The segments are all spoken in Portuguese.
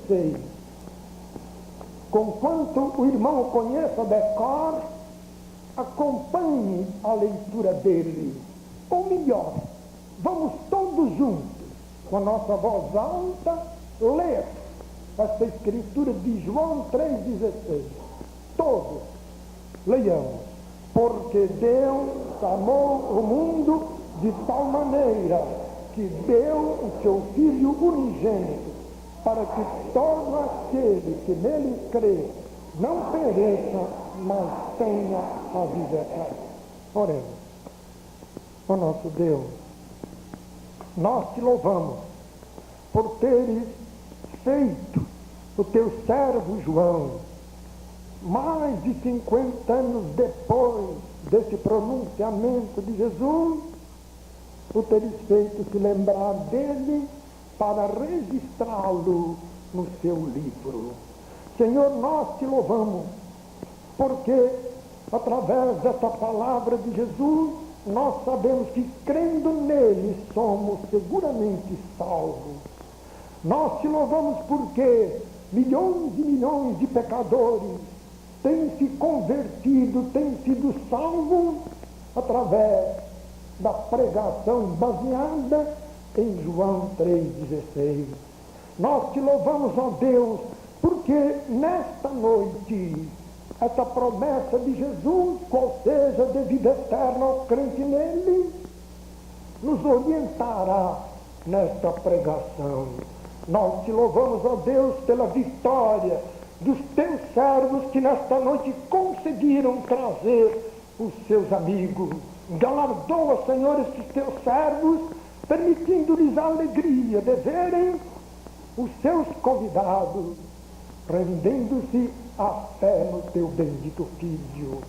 16. Conquanto o irmão o conheça de cor, acompanhe a leitura dele. Ou melhor, vamos todos juntos, com a nossa voz alta, ler esta escritura de João 3,16. Todos leiamos. Porque Deus amou o mundo de tal maneira que deu o seu Filho unigênito, para que todo aquele que nele crê não pereça, mas tenha a vida eterna. Oremos. Ó nosso Deus, nós te louvamos por teres feito o teu servo João, mais de 50 anos depois desse pronunciamento de Jesus, o teres feito se lembrar dele para registrá-lo no seu livro. Senhor, nós te louvamos, porque através dessa palavra de Jesus, nós sabemos que crendo nele somos seguramente salvos. Nós te louvamos porque milhões e milhões de pecadores têm se convertido, têm sido salvos através da pregação baseada em João 3,16. Nós te louvamos, ó Deus, porque nesta noite, essa promessa de Jesus, qual seja de vida eterna ao crente nele, nos orientará nesta pregação. Nós te louvamos, ó Deus, pela vitória dos teus servos que nesta noite conseguiram trazer os seus amigos. Galardoa, Senhor, esses teus servos, permitindo-lhes a alegria de verem os seus convidados, rendendo-se à fé no teu bendito Filho.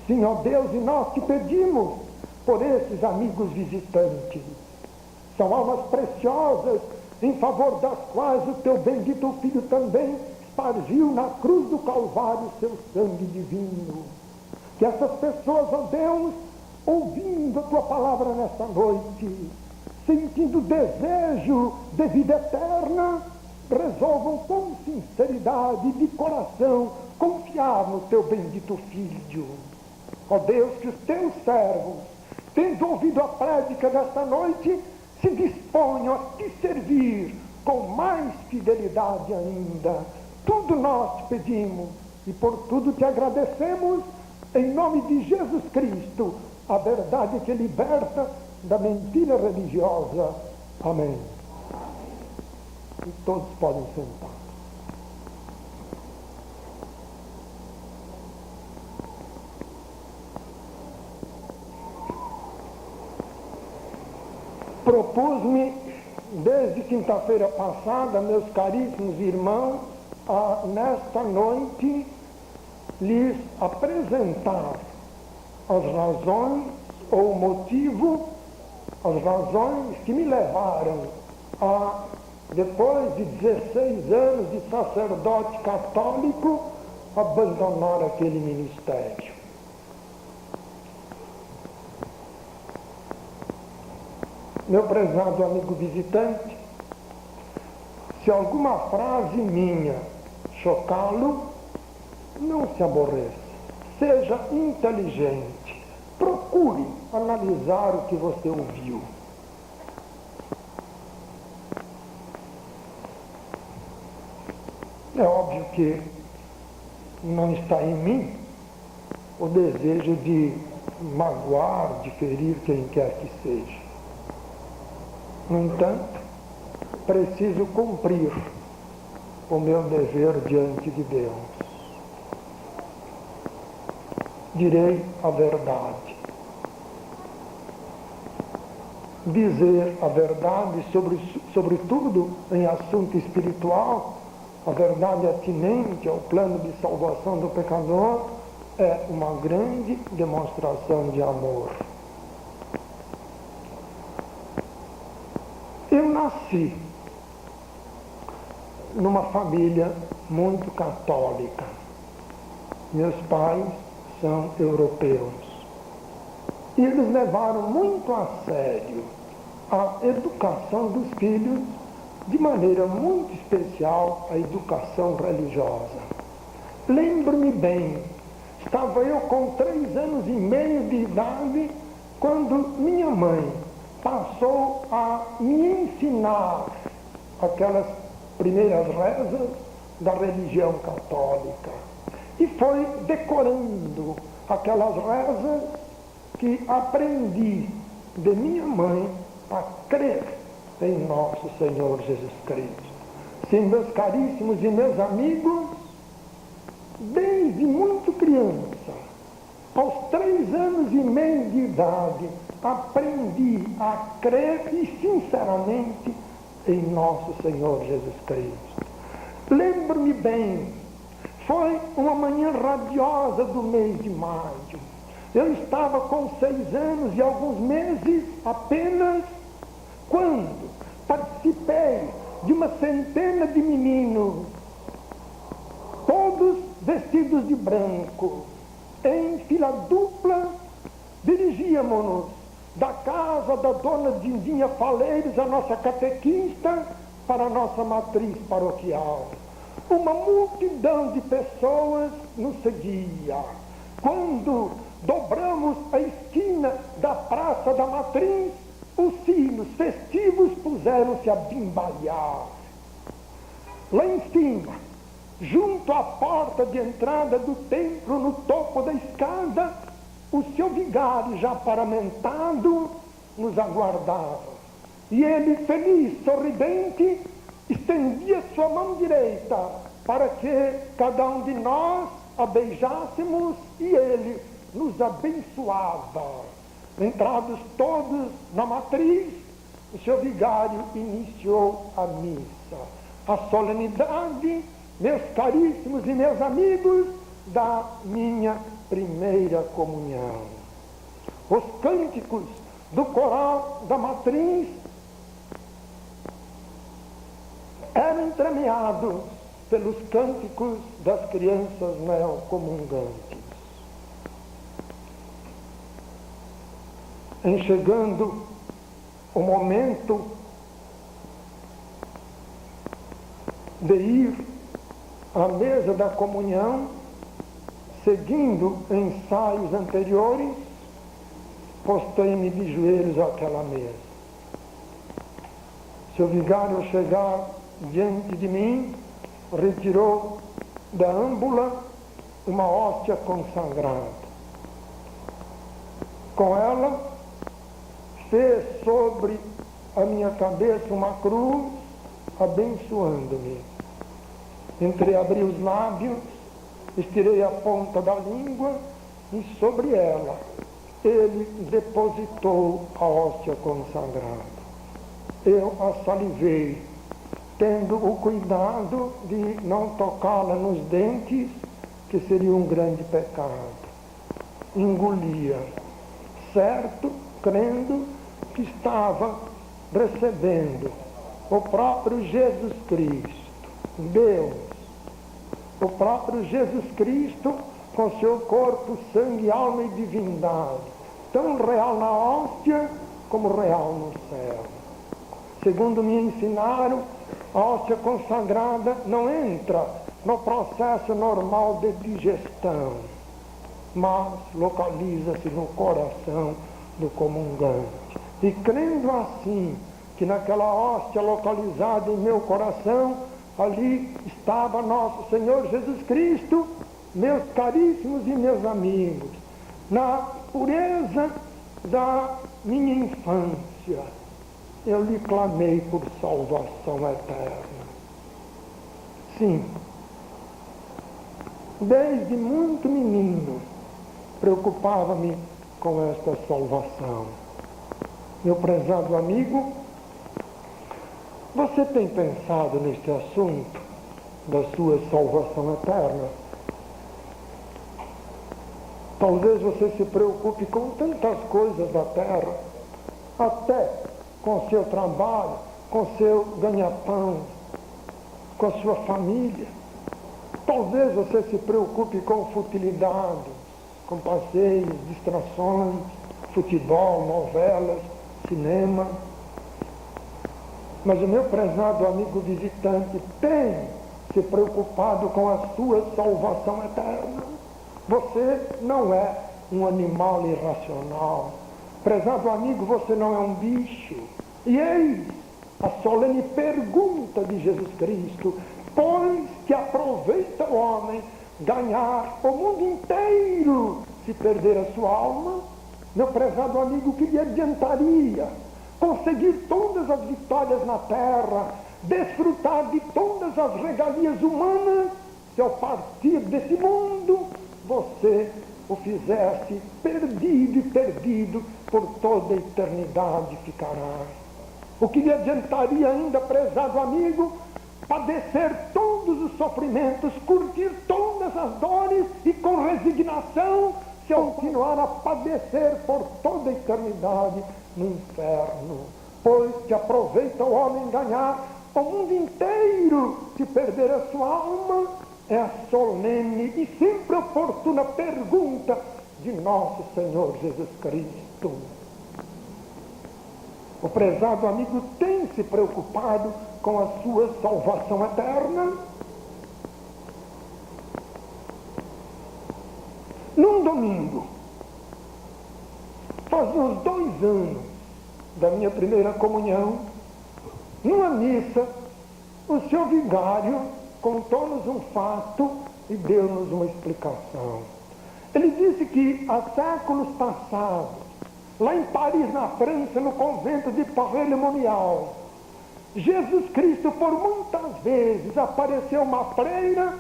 Sim, ó Deus, e nós te pedimos por esses amigos visitantes. São almas preciosas, em favor das quais o teu bendito Filho também espargiu na cruz do Calvário seu sangue divino. Que essas pessoas, ó Deus, ouvindo a tua palavra nesta noite, sentindo desejo de vida eterna, resolvam com sinceridade de coração confiar no teu bendito Filho. Ó Deus, que os teus servos, tendo ouvido a prédica desta noite, se disponham a te servir com mais fidelidade ainda. Tudo nós te pedimos e por tudo te agradecemos, em nome de Jesus Cristo, a verdade que liberta da mentira religiosa. Amém. E todos podem sentar. Propus-me, desde quinta-feira passada, meus caríssimos irmãos, a nesta noite lhes apresentar as razões ou o motivo, as razões que me levaram a, depois de 16 anos de sacerdote católico, abandonar aquele ministério. Meu prezado amigo visitante, se alguma frase minha chocá-lo, não se aborreça, seja inteligente, procure analisar o que você ouviu. É óbvio que não está em mim o desejo de magoar, de ferir quem quer que seja. No entanto, preciso cumprir o meu dever diante de Deus. Direi a verdade. Dizer a verdade, sobretudo em assunto espiritual, a verdade atinente ao plano de salvação do pecador, é uma grande demonstração de amor. Eu nasci numa família muito católica. Meus pais são europeus. E eles levaram muito a sério a educação dos filhos de maneira muito especial a educação religiosa. Lembro-me bem, estava eu com 3 anos e meio de idade quando minha mãe passou a me ensinar aquelas primeiras rezas da religião católica. E foi decorando aquelas rezas que aprendi de minha mãe a crer em nosso Senhor Jesus Cristo. Sim, meus caríssimos e meus amigos, desde muito criança, aos 3 anos e meio de idade, aprendi a crer e sinceramente em nosso Senhor Jesus Cristo. Lembro-me bem, foi uma manhã radiosa do mês de maio. Eu estava com 6 anos e alguns meses apenas quando participei de uma centena de meninos, todos vestidos de branco, em fila dupla, dirigíamos-nos da casa da dona Dindinha Faleiros, a nossa catequista, para a nossa matriz paroquial. Uma multidão de pessoas nos seguia. Quando dobramos a esquina da Praça da Matriz, os sinos festivos puseram-se a bimbalhar. Lá em cima, junto à porta de entrada do templo, no topo da escada, o seu vigário, já paramentado, nos aguardava. E ele, feliz, sorridente, estendia sua mão direita para que cada um de nós a beijássemos e ele nos abençoava. Entrados todos na matriz, o seu vigário iniciou a missa. A solenidade, meus caríssimos e meus amigos, da minha primeira comunhão. Os cânticos do coral da matriz eram entremeados pelos cânticos das crianças neocomungantes. Em chegando o momento de ir à mesa da comunhão, seguindo ensaios anteriores, postei-me de joelhos àquela mesa. Seu vigário, ao chegar diante de mim, retirou da âmbula uma hóstia consagrada. Com ela, fez sobre a minha cabeça uma cruz, abençoando-me. Entreabri os lábios, estirei a ponta da língua e sobre ela ele depositou a hóstia consagrada. Eu a salivei, tendo o cuidado de não tocá-la nos dentes, que seria um grande pecado. Engolia, certo, crendo que estava recebendo o próprio Jesus Cristo, Deus, o próprio Jesus Cristo com seu corpo, sangue, alma e divindade, tão real na hóstia como real no céu. Segundo me ensinaram, a hóstia consagrada não entra no processo normal de digestão, mas localiza-se no coração do comungante. E crendo assim, que naquela hóstia localizada em meu coração, ali estava nosso Senhor Jesus Cristo, meus caríssimos e meus amigos, na pureza da minha infância, eu lhe clamei por salvação eterna. Sim, desde muito menino, preocupava-me com esta salvação. Meu prezado amigo, você tem pensado neste assunto da sua salvação eterna? Talvez você se preocupe com tantas coisas da terra, até com seu trabalho, com seu ganha-pão, com a sua família. Talvez você se preocupe com futilidades, com passeios, distrações, futebol, novelas, cinema. Mas o meu prezado amigo visitante tem se preocupado com a sua salvação eterna. Você não é um animal irracional. Prezado amigo, você não é um bicho. E eis a solene pergunta de Jesus Cristo: pois que aproveita o homem ganhar o mundo inteiro se perder a sua alma? Meu prezado amigo, que lhe adiantaria conseguir todas as vitórias na terra, desfrutar de todas as regalias humanas, se ao partir desse mundo você o fizesse perdido e perdido por toda a eternidade ficará? O que lhe adiantaria ainda, prezado amigo, padecer todos os sofrimentos, curtir todas as dores e com resignação se continuar a padecer por toda a eternidade no inferno? Pois que aproveita o homem ganhar o mundo inteiro se perder a sua alma? É a solene e sempre oportuna pergunta de nosso Senhor Jesus Cristo. O prezado amigo tem se preocupado com a sua salvação eterna? Num domingo, faz uns 2 anos da minha primeira comunhão, numa missa, o senhor vigário contou-nos um fato e deu-nos uma explicação. Ele disse que há séculos passados, lá em Paris, na França, no convento de Paris-le-Monial, Jesus Cristo por muitas vezes apareceu uma freira,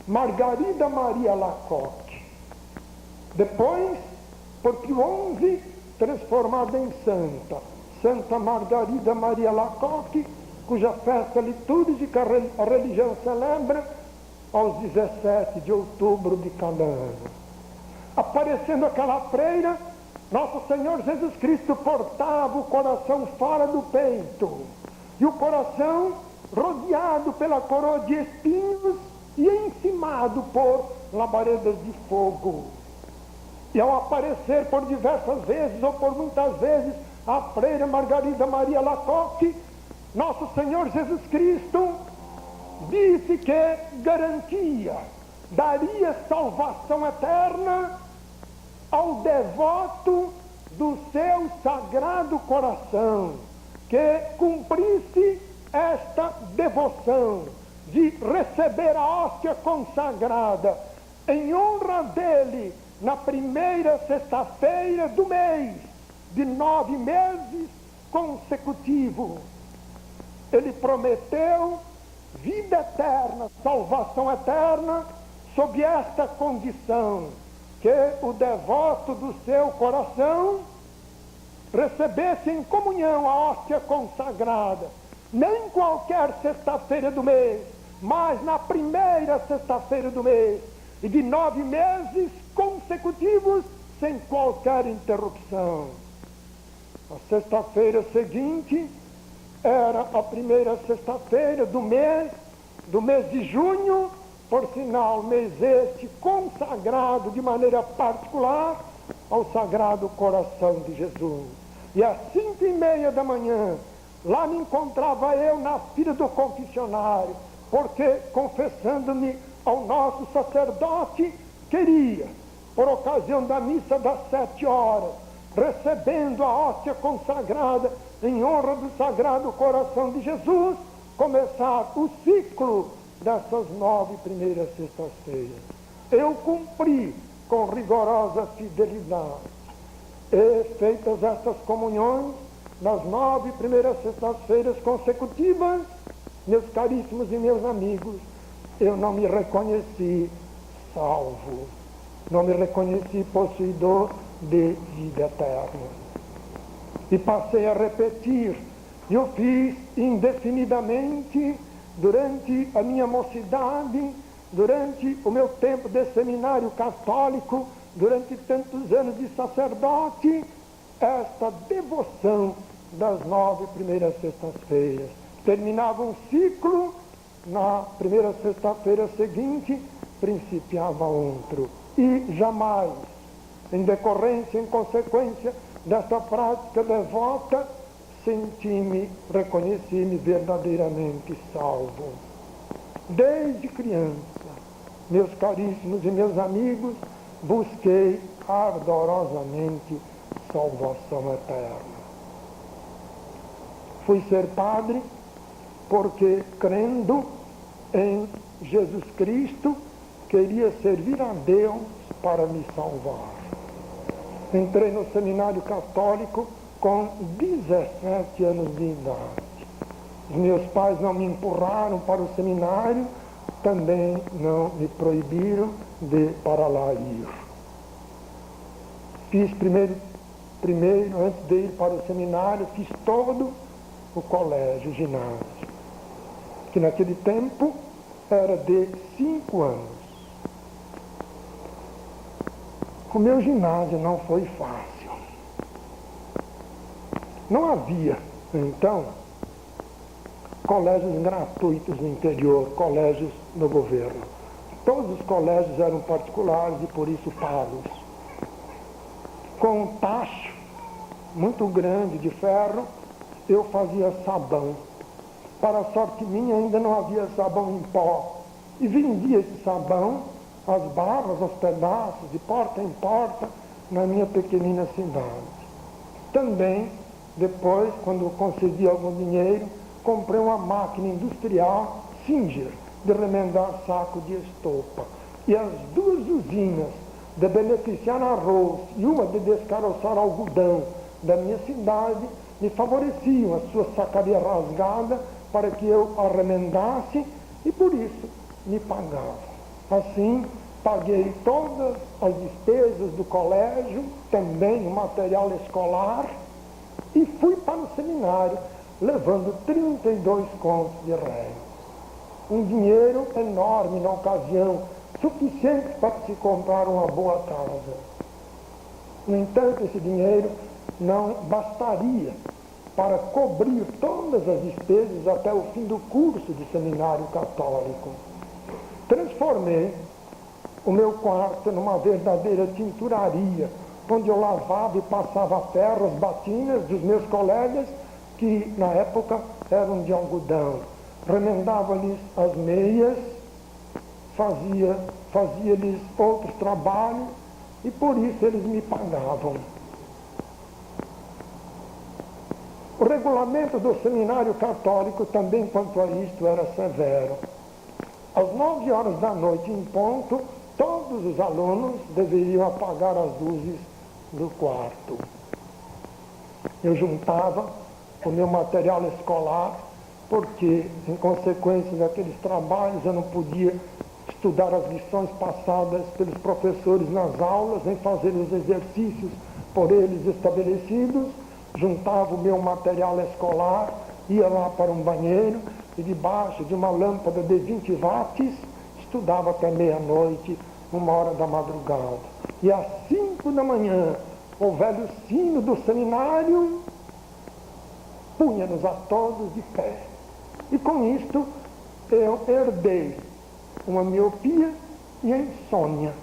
Margarida Maria Lacoque. Depois, por Pio XI, transformada em santa, Santa Margarida Maria Lacoque, cuja festa litúrgica a religião celebra aos 17 de outubro de cada ano. Aparecendo aquela freira, nosso Senhor Jesus Cristo portava o coração fora do peito, e o coração rodeado pela coroa de espinhos e encimado por labaredas de fogo. E ao aparecer por diversas vezes, ou por muitas vezes, a freira Margarida Maria Lacoque, nosso Senhor Jesus Cristo disse que garantia, daria salvação eterna ao devoto do seu sagrado coração, que cumprisse esta devoção de receber a hóstia consagrada em honra dele na primeira sexta-feira do mês de 9 meses consecutivos. Ele prometeu vida eterna, salvação eterna, sob esta condição: que o devoto do seu coração recebesse em comunhão a hóstia consagrada, nem qualquer sexta-feira do mês, mas na primeira sexta-feira do mês, e de 9 meses consecutivos, sem qualquer interrupção. A sexta-feira seguinte era a primeira sexta-feira do mês de junho, por sinal, mês este consagrado de maneira particular ao Sagrado Coração de Jesus. E às 5:30 da manhã, lá me encontrava eu na fila do confessionário, porque, confessando-me ao nosso sacerdote, queria, por ocasião da missa das 7 horas, recebendo a hóstia consagrada em honra do Sagrado Coração de Jesus, começar o ciclo dessas 9 primeiras sextas-feiras. Eu cumpri com rigorosa fidelidade. E feitas estas comunhões, nas 9 primeiras sextas-feiras consecutivas, meus caríssimos e meus amigos, eu não me reconheci salvo, não me reconheci possuidor de vida eterna. E passei a repetir, eu fiz indefinidamente durante a minha mocidade, durante o meu tempo de seminário católico, durante tantos anos de sacerdote, esta devoção das 9 primeiras sextas-feiras. Terminava um ciclo, na primeira sexta-feira seguinte, principiava outro. E jamais, em decorrência, em consequência desta prática devota, reconheci-me verdadeiramente salvo. Desde criança, meus caríssimos e meus amigos, busquei ardorosamente salvação eterna. Fui ser padre porque, crendo em Jesus Cristo, queria servir a Deus para me salvar. Entrei no seminário católico com 17 anos de idade. Os meus pais não me empurraram para o seminário, também não me proibiram de para lá ir. Fiz primeiro, antes de ir para o seminário, fiz todo o colégio, o ginásio, que naquele tempo era de 5 anos. O meu ginásio não foi fácil. Não havia, então, colégios gratuitos no interior, colégios do governo. Todos os colégios eram particulares e por isso pagos. Com um tacho muito grande de ferro, eu fazia sabão. Para a sorte minha, ainda não havia sabão em pó. E vendia esse sabão, as barras, os pedaços, de porta em porta, na minha pequenina cidade. Também, depois, quando consegui algum dinheiro, comprei uma máquina industrial, Singer, de remendar saco de estopa. E as duas usinas, de beneficiar arroz e uma de descaroçar algodão da minha cidade, me favoreciam a sua sacaria rasgada para que eu a remendasse e por isso me pagavam. Assim, paguei todas as despesas do colégio, também o material escolar, e fui para o seminário, levando 32 contos de réis. Um dinheiro enorme na ocasião, suficiente para se comprar uma boa casa. No entanto, esse dinheiro não bastaria para cobrir todas as despesas até o fim do curso de seminário católico. Transformei o meu quarto numa verdadeira tinturaria, onde eu lavava e passava ferro as batinas dos meus colegas, que na época eram de algodão. Remendava-lhes as meias, fazia-lhes outros trabalhos, e por isso eles me pagavam. O regulamento do seminário católico também quanto a isto era severo. Às 9 horas da noite em ponto, todos os alunos deveriam apagar as luzes do quarto. Eu juntava o meu material escolar, porque, em consequência daqueles trabalhos, eu não podia estudar as lições passadas pelos professores nas aulas, nem fazer os exercícios por eles estabelecidos. Juntava o meu material escolar, ia lá para um banheiro e debaixo de uma lâmpada de 20 watts, estudava até meia-noite, 1h da madrugada. E às 5 da manhã, o velho sino do seminário punha-nos a todos de pé. E com isto eu herdei uma miopia e a insônia.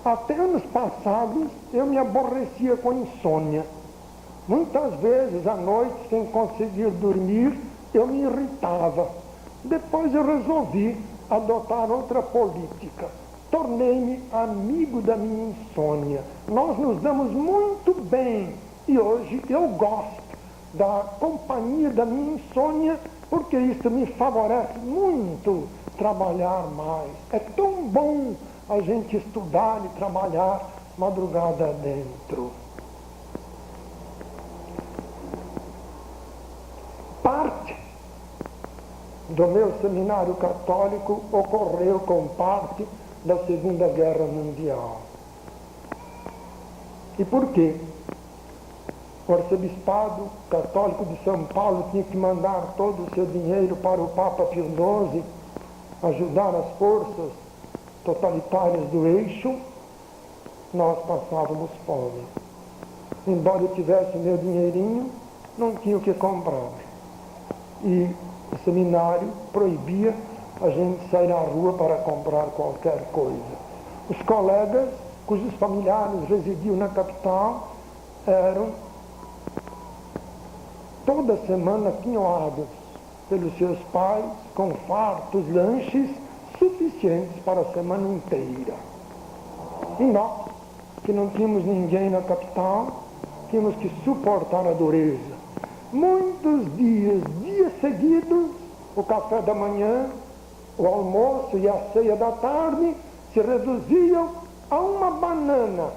Até anos passados eu me aborrecia com insônia. Muitas vezes à noite, sem conseguir dormir, eu me irritava. Depois eu resolvi adotar outra política. Tornei-me amigo da minha insônia. Nós nos damos muito bem e hoje eu gosto da companhia da minha insônia, porque isso me favorece muito trabalhar mais. É tão bom a gente estudar e trabalhar madrugada dentro. Parte do meu seminário católico ocorreu com parte da Segunda Guerra Mundial. E por quê? O arcebispado católico de São Paulo tinha que mandar todo o seu dinheiro para o Papa Pio XII ajudar as forças totalitárias do eixo. Nós passávamos fome. Embora eu tivesse meu dinheirinho, não tinha o que comprar. E o seminário proibia a gente sair à rua para comprar qualquer coisa. Os colegas, cujos familiares residiam na capital, eram toda semana quinhoadas pelos seus pais, com fartos lanches suficientes para a semana inteira. E nós, que não tínhamos ninguém na capital, tínhamos que suportar a dureza. Muitos dias seguidos, o café da manhã, o almoço e a ceia da tarde se reduziam a uma banana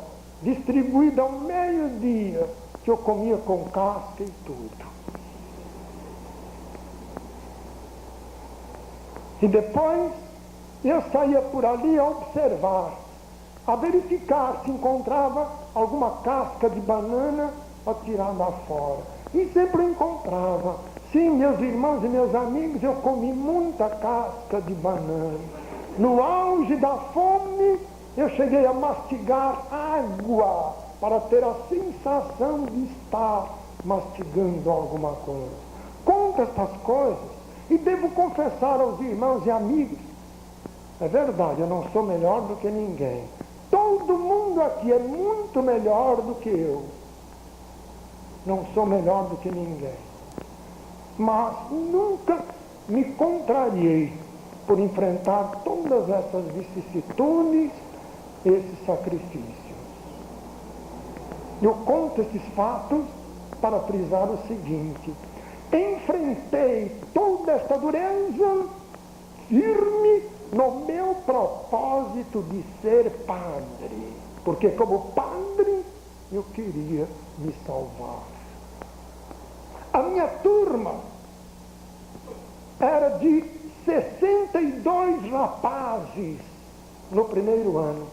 distribuída ao meio-dia, que eu comia com casca e tudo. E depois eu saía por ali a observar, a verificar se encontrava alguma casca de banana atirada fora. E sempre encontrava. Sim, meus irmãos e meus amigos, eu comi muita casca de banana. No auge da fome, eu cheguei a mastigar água para ter a sensação de estar mastigando alguma coisa. Conto estas coisas e devo confessar aos irmãos e amigos, é verdade, eu não sou melhor do que ninguém. Todo mundo aqui é muito melhor do que eu. Não sou melhor do que ninguém. Mas nunca me contrariei por enfrentar todas essas vicissitudes, esses sacrifícios. Eu conto esses fatos para frisar o seguinte: enfrentei toda esta dureza firme no meu propósito de ser padre, porque como padre eu queria me salvar. A minha turma era de 62 rapazes no primeiro ano.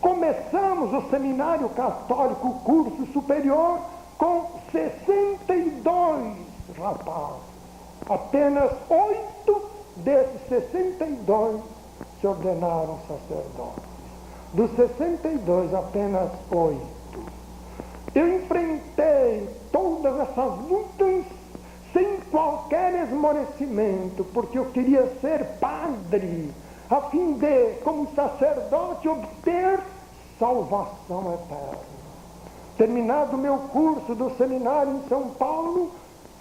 Começamos o seminário católico, o curso superior, com 62 rapazes. Apenas 8 desses 62 se ordenaram sacerdotes. Dos 62, apenas 8. Eu enfrentei todas essas lutas sem qualquer esmorecimento, porque eu queria ser padre, a fim de, como sacerdote, obter salvação eterna. Terminado o meu curso do seminário em São Paulo,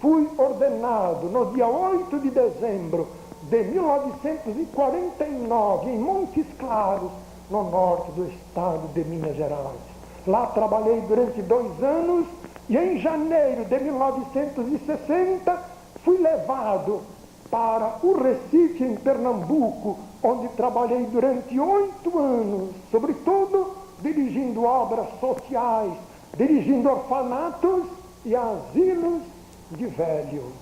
fui ordenado no dia 8 de dezembro de 1949, em Montes Claros, no norte do estado de Minas Gerais. Lá trabalhei durante 2 anos e em janeiro de 1960 fui levado para o Recife, em Pernambuco, onde trabalhei durante 8 anos, sobretudo dirigindo obras sociais, dirigindo orfanatos e asilos de velhos.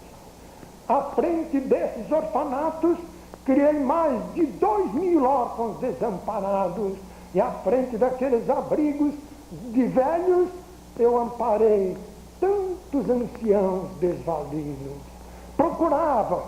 À frente desses orfanatos, criei mais de 2.000 órfãos desamparados, e à frente daqueles abrigos de velhos, eu amparei tantos anciãos desvalidos. Procurava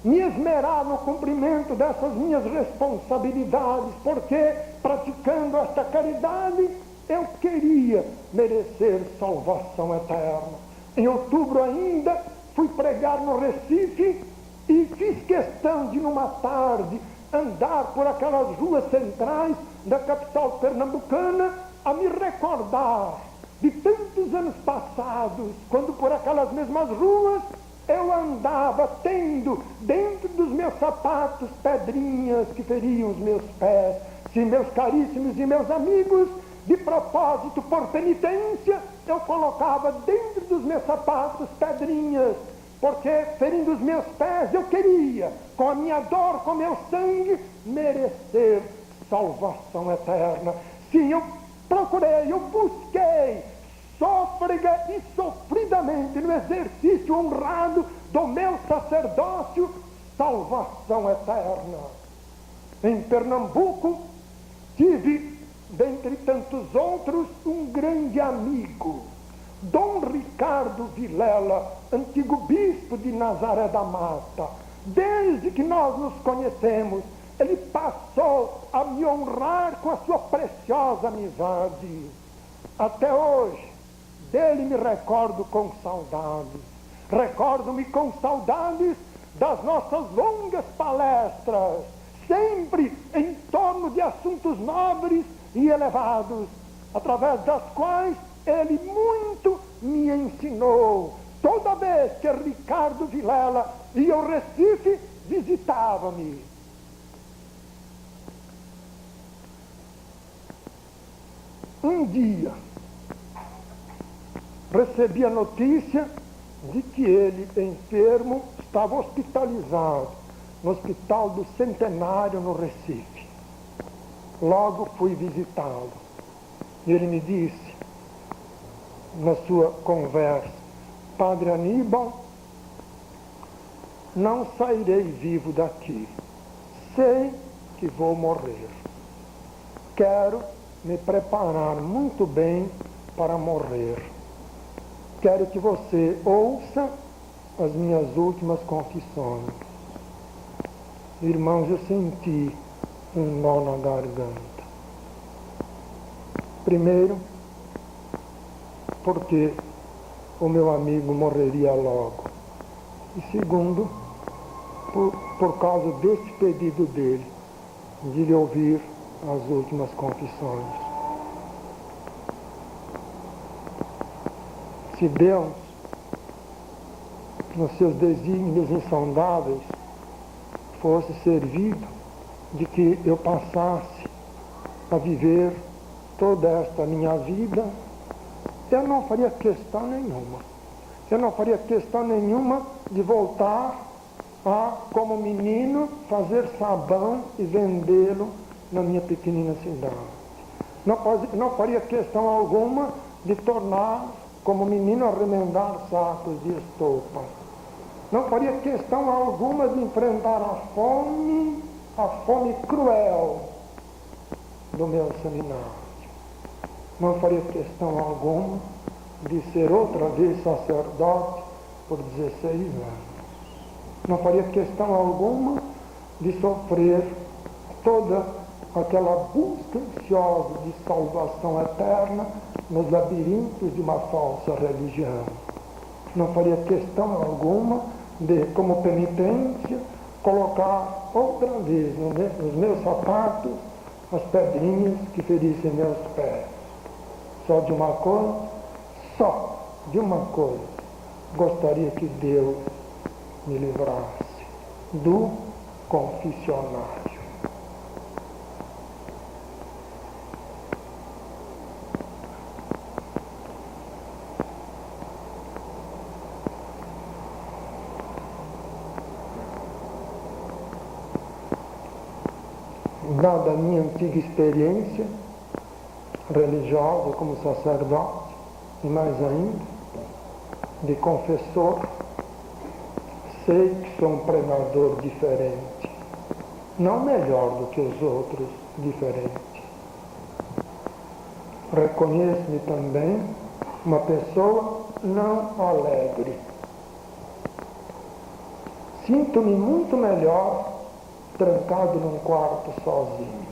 me esmerar no cumprimento dessas minhas responsabilidades, porque, praticando esta caridade, eu queria merecer salvação eterna. Em outubro ainda, fui pregar no Recife e fiz questão de, numa tarde, andar por aquelas ruas centrais da capital pernambucana, a me recordar de tantos anos passados, quando por aquelas mesmas ruas eu andava tendo dentro dos meus sapatos pedrinhas que feriam os meus pés. Sim, meus caríssimos e meus amigos, de propósito, por penitência, eu colocava dentro dos meus sapatos pedrinhas, porque ferindo os meus pés eu queria, com a minha dor, com o meu sangue, merecer salvação eterna. Sim, eu procurei, eu busquei, sôfrega e sofridamente, no exercício honrado do meu sacerdócio, salvação eterna. Em Pernambuco, tive, dentre tantos outros, um grande amigo, Dom Ricardo Vilela, antigo bispo de Nazaré da Mata. Desde que nós nos conhecemos, ele passou a me honrar com a sua preciosa amizade. Até hoje, dele me recordo com saudades. Recordo-me com saudades das nossas longas palestras, sempre em torno de assuntos nobres e elevados, através das quais ele muito me ensinou Toda vez que Ricardo Vilela ia ao Recife, visitava-me. Um dia, recebi a notícia de que ele, enfermo, estava hospitalizado no Hospital do Centenário, no Recife. Logo fui visitá-lo. Ele me disse, na sua conversa: Padre Aníbal, não sairei vivo daqui. Sei que vou morrer. Quero me preparar muito bem para morrer. Quero que você ouça as minhas últimas confissões. Irmãos, eu senti um nó na garganta. Primeiro, porque o meu amigo morreria logo. E segundo, por causa desse pedido dele, de lhe ouvir as últimas confissões. Se Deus, nos seus desígnios insondáveis, fosse servido de que eu passasse a viver toda esta minha vida, eu não faria questão nenhuma. Eu não faria questão nenhuma de voltar a, como menino, fazer sabão e vendê-lo na minha pequenina cidade. Não faria questão alguma de tornar, como menino, a remendar sacos de estopa. Não faria questão alguma de enfrentar a fome cruel do meu seminário. Não faria questão alguma de ser outra vez sacerdote por 16 anos. Não faria questão alguma de sofrer toda aquela busca ansiosa de salvação eterna nos labirintos de uma falsa religião. Não faria questão alguma de, como penitência, colocar outra vez nos meus sapatos as pedrinhas que ferissem meus pés. Só de uma coisa, gostaria que Deus me livrasse: do confessionário. Dada a minha antiga experiência religiosa como sacerdote, e mais ainda, de confessor, sei que sou um pregador diferente, não melhor do que os outros, diferente. Reconheço-me também uma pessoa não alegre. Sinto-me muito melhor trancado num quarto sozinho.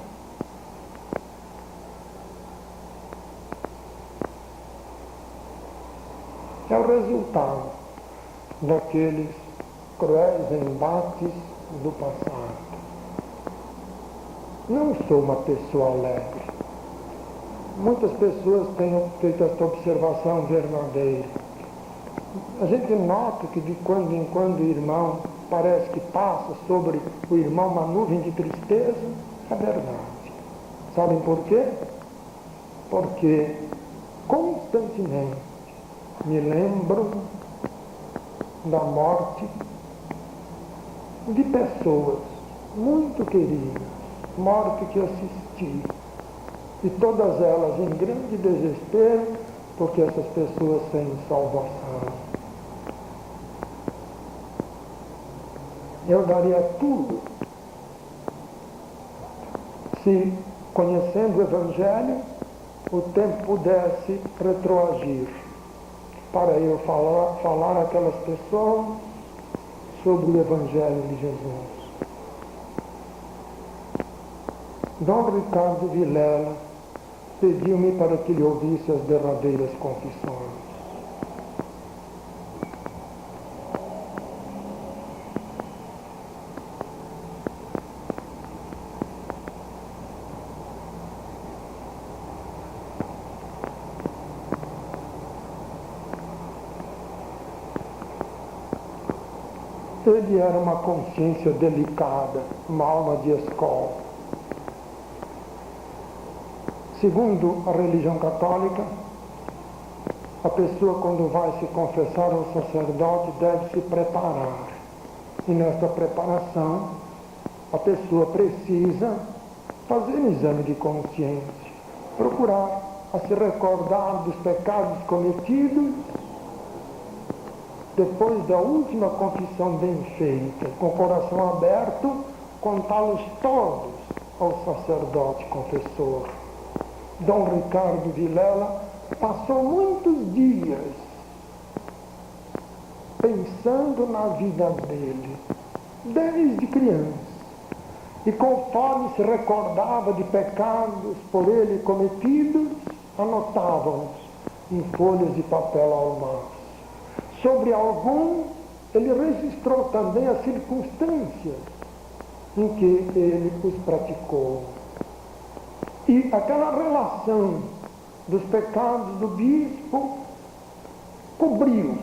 É o resultado daqueles cruéis embates do passado. Não sou uma pessoa alegre. Muitas pessoas têm feito esta observação verdadeira. A gente nota que de quando em quando o irmão parece que passa sobre o irmão uma nuvem de tristeza. É verdade. Sabem por quê? Porque constantemente me lembro da morte de pessoas muito queridas, morte que assisti, e todas elas em grande desespero, porque essas pessoas têm salvação. Eu daria tudo se, conhecendo o Evangelho, o tempo pudesse retroagir para eu falar àquelas pessoas sobre o Evangelho de Jesus. Dom Ricardo Vilela pediu-me para que lhe ouvisse as derradeiras confissões. Ele era uma consciência delicada, uma alma de escola. Segundo a religião católica, a pessoa, quando vai se confessar ao sacerdote, deve se preparar. E nesta preparação, a pessoa precisa fazer um exame de consciência, procurar a se recordar dos pecados cometidos, depois da última confissão bem feita, com o coração aberto, contá-los todos ao sacerdote confessor. Dom Ricardo Vilela passou muitos dias pensando na vida dele, desde criança. E conforme se recordava de pecados por ele cometidos, anotava-os em folhas de papel almácio. Sobre alguns, ele registrou também as circunstâncias em que ele os praticou. E aquela relação dos pecados do bispo cobriu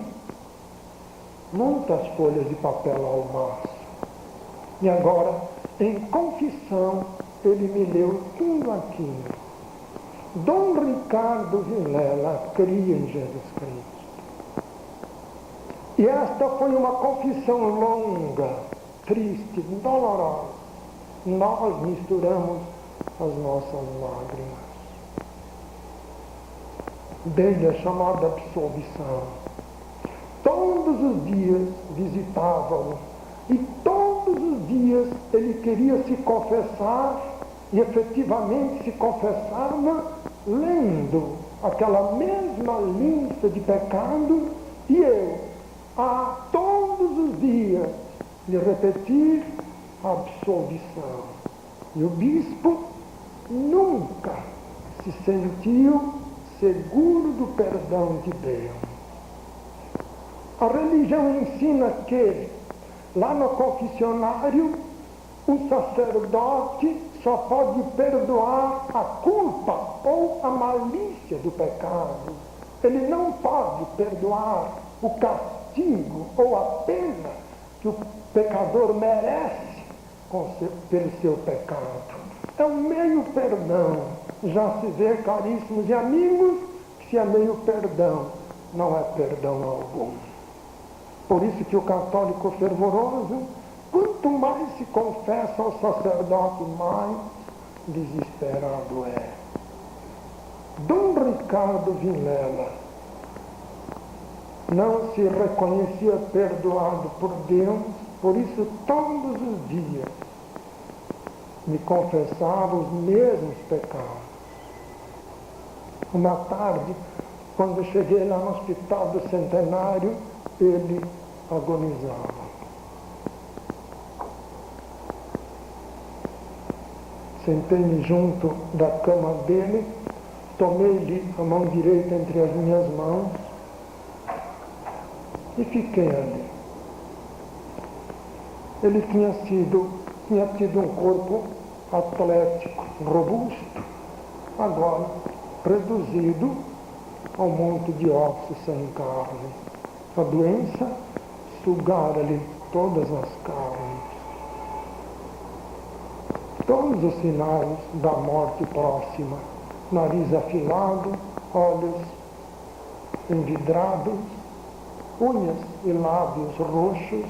muitas folhas de papel almácio. E agora, em confissão, ele me leu tudo aquilo. Dom Ricardo Vilela cria em Jesus Cristo. E esta foi uma confissão longa, triste, dolorosa. Nós misturamos as nossas lágrimas. Dele é chamada absolvição. Todos os dias visitava-o e todos os dias ele queria se confessar e efetivamente se confessava lendo aquela mesma lista de pecados e eu, a todos os dias, lhe repetir a absolvição. E o bispo nunca se sentiu seguro do perdão de Deus. A religião ensina que, lá no confessionário, o sacerdote só pode perdoar a culpa ou a malícia do pecado. Ele não pode perdoar o castigo ou a pena que o pecador merece pelo seu pecado. É um meio perdão. Já se vê, caríssimos e amigos, que se é meio perdão, não é perdão algum. Por isso que o católico fervoroso, quanto mais se confessa ao sacerdote, mais desesperado é. Dom Ricardo Vilela não se reconhecia perdoado por Deus, por isso todos os dias me confessava os mesmos pecados. Uma tarde, quando cheguei lá no Hospital do Centenário, ele agonizava. Sentei-me junto da cama dele, tomei-lhe a mão direita entre as minhas mãos e fiquei ali. Ele tinha tido um corpo atlético, robusto, agora reduzido ao monte de ossos sem carne. A doença sugara-lhe todas as carnes. Todos os sinais da morte próxima: nariz afilado, olhos envidrados, unhas e lábios roxos,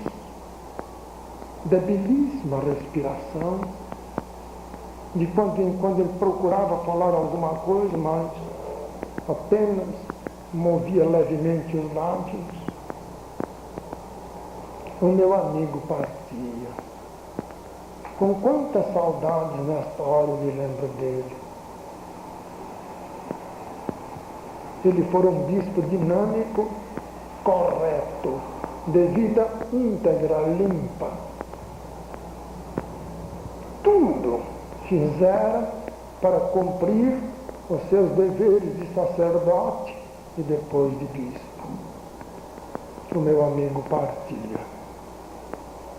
debilíssima respiração. De quando em quando ele procurava falar alguma coisa, mas apenas movia levemente os lábios. O meu amigo partia. Com quanta saudade nesta hora eu me lembro dele. Ele foi um bispo dinâmico, correto, de vida íntegra, limpa. Tudo fizera para cumprir os seus deveres de sacerdote e depois de bispo. O meu amigo partia.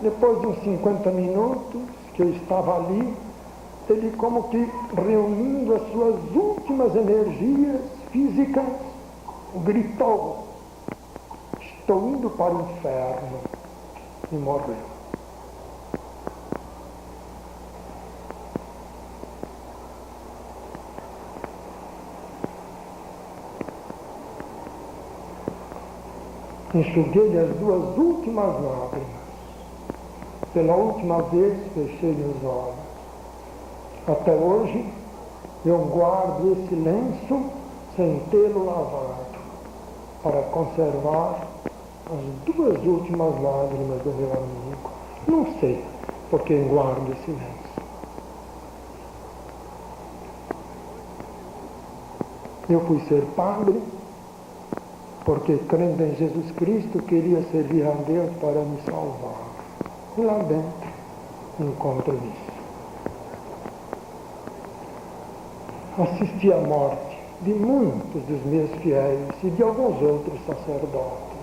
Depois de uns 50 minutos que eu estava ali, ele como que reunindo as suas últimas energias físicas, gritou: estou indo para o inferno. e morreu. Enxuguei as 2 últimas lágrimas. Pela última vez fechei os olhos. Até hoje eu guardo esse lenço sem tê-lo lavado, para conservar as 2 últimas lágrimas do meu amigo. Não sei por que guardo esse lenço. Eu fui ser padre porque, crendo em Jesus Cristo, queria servir a Deus para me salvar. E lá dentro encontro isso. Assisti à morte de muitos dos meus fiéis e de alguns outros sacerdotes.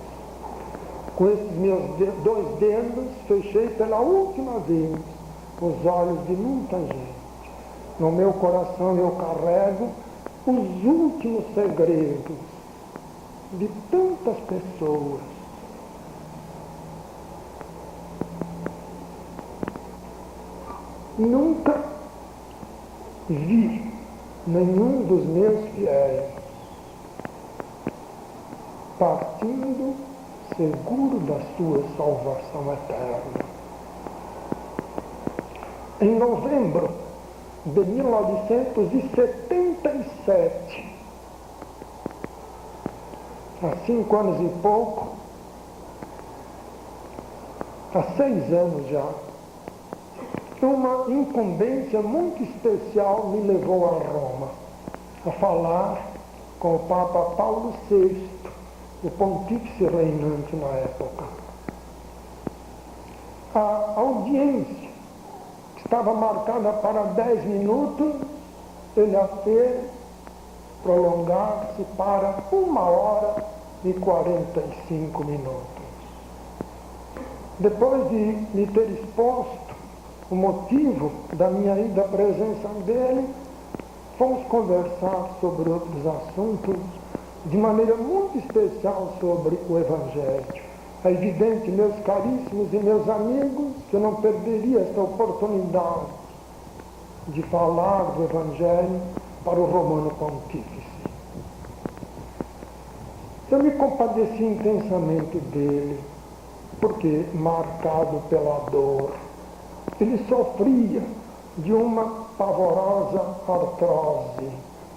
Com esses meus 2 dedos, fechei pela última vez os olhos de muita gente. No meu coração eu carrego os últimos segredos de tantas pessoas. Nunca vi nenhum dos meus fiéis partindo seguro da sua salvação eterna. Em novembro de 1977, há 5 anos e pouco, há 6 anos já, uma incumbência muito especial me levou a Roma, a falar com o Papa Paulo VI, o pontífice reinante na época. A audiência, que estava marcada para 10 minutos, ele a fez prolongar-se para 1h e 45 minutos. Depois de me ter exposto o motivo da minha ida à presença dele, fomos conversar sobre outros assuntos, de maneira muito especial sobre o Evangelho. É evidente, meus caríssimos e meus amigos, que eu não perderia esta oportunidade de falar do Evangelho para o Romano Pontífice. Eu me compadeci intensamente dele, porque, marcado pela dor, ele sofria de uma pavorosa artrose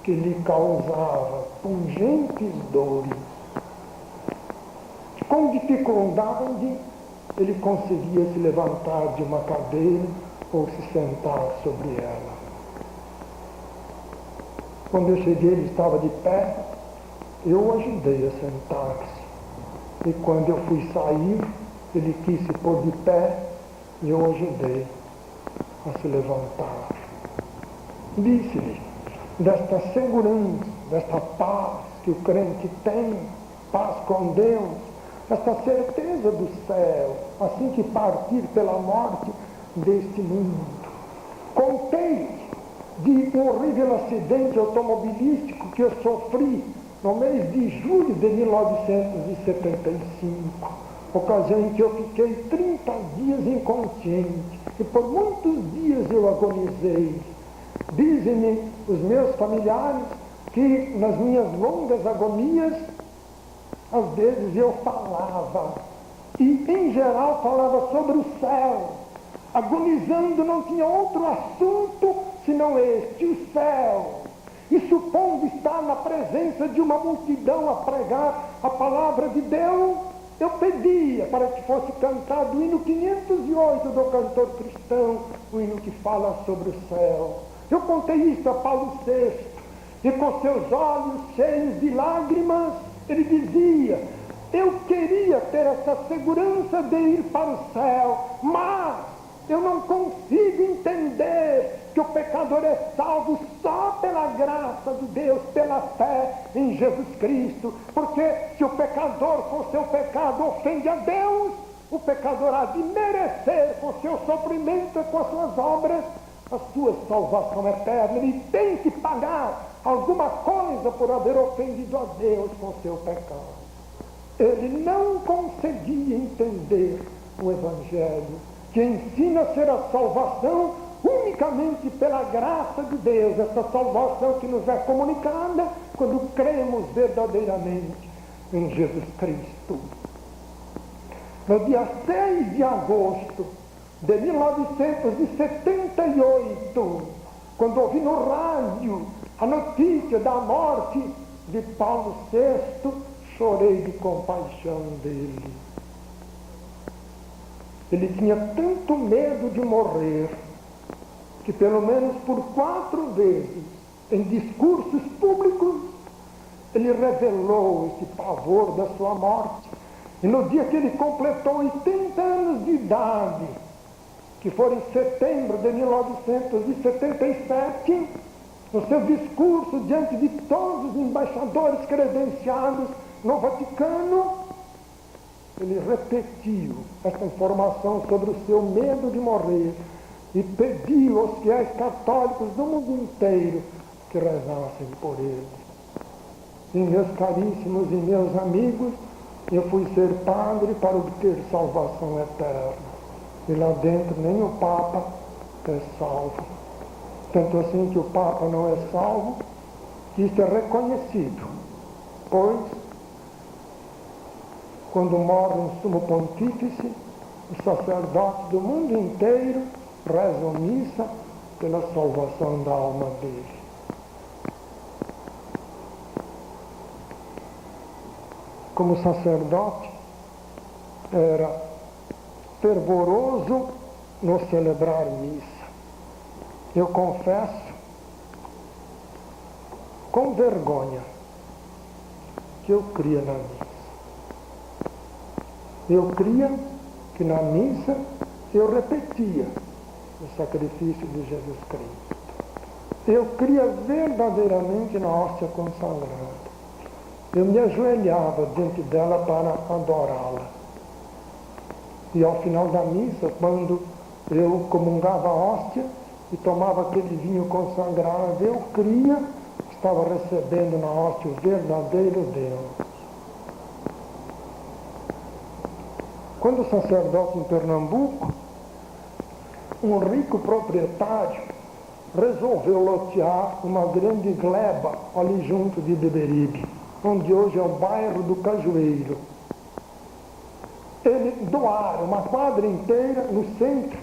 que lhe causava pungentes dores. Com dificuldade, ele conseguia se levantar de uma cadeira ou se sentar sobre ela. Quando eu cheguei, ele estava de pé, eu o ajudei a sentar-se. E quando eu fui sair, ele quis se pôr de pé e eu o ajudei a se levantar. Disse-lhe desta segurança, desta paz que o crente tem, paz com Deus, esta certeza do céu, assim que partir pela morte deste mundo. Contei de um horrível acidente automobilístico que eu sofri no mês de julho de 1975, ocasião em que eu fiquei 30 dias inconsciente e por muitos dias eu agonizei. Dizem-me os meus familiares que nas minhas longas agonias, às vezes eu falava, e em geral falava sobre o céu. Agonizando não tinha outro assunto senão este, o céu. E supondo estar na presença de uma multidão a pregar a palavra de Deus, eu pedia para que fosse cantado o hino 508 do cantor cristão, o hino que fala sobre o céu. Eu contei isso a Paulo VI, e com seus olhos cheios de lágrimas, ele dizia: eu queria ter essa segurança de ir para o céu, mas eu não consigo entender que o pecador é salvo só pela graça de Deus, pela fé em Jesus Cristo, porque se o pecador com seu pecado ofende a Deus, o pecador há de merecer com seu sofrimento e com as suas obras a sua salvação eterna. Ele tem que pagar alguma coisa por haver ofendido a Deus com seu pecado. Ele não conseguia entender o Evangelho, que ensina a ser a salvação unicamente pela graça de Deus, essa salvação que nos é comunicada quando cremos verdadeiramente em Jesus Cristo. No dia 6 de agosto de 1978, quando ouvi no rádio a notícia da morte de Paulo VI, chorei de compaixão dele. Ele tinha tanto medo de morrer, que pelo menos por 4 vezes, em discursos públicos, ele revelou esse pavor da sua morte. E no dia que ele completou 80 anos de idade, que foi em setembro de 1977, no seu discurso diante de todos os embaixadores credenciados no Vaticano, ele repetiu essa informação sobre o seu medo de morrer e pediu aos fiéis católicos do mundo inteiro que rezassem por ele. E meus caríssimos e meus amigos, eu fui ser padre para obter salvação eterna. E lá dentro nem o Papa é salvo. Tanto assim que o Papa não é salvo, que isso é reconhecido. Pois, quando morre um sumo pontífice, os sacerdotes do mundo inteiro rezam missa pela salvação da alma dele. Como sacerdote, era fervoroso no celebrar missa. Eu confesso, com vergonha, que eu cria na missa. Eu cria que na missa eu repetia o sacrifício de Jesus Cristo. Eu cria verdadeiramente na hóstia consagrada. Eu me ajoelhava diante dela para adorá-la. E ao final da missa, quando eu comungava a hóstia e tomava aquele vinho consagrado, eu cria que estava recebendo na hóstia o verdadeiro Deus. Quando sacerdote em Pernambuco, um rico proprietário resolveu lotear uma grande gleba ali junto de Beberibe, onde hoje é o bairro do Cajueiro. Ele doaram uma quadra inteira no centro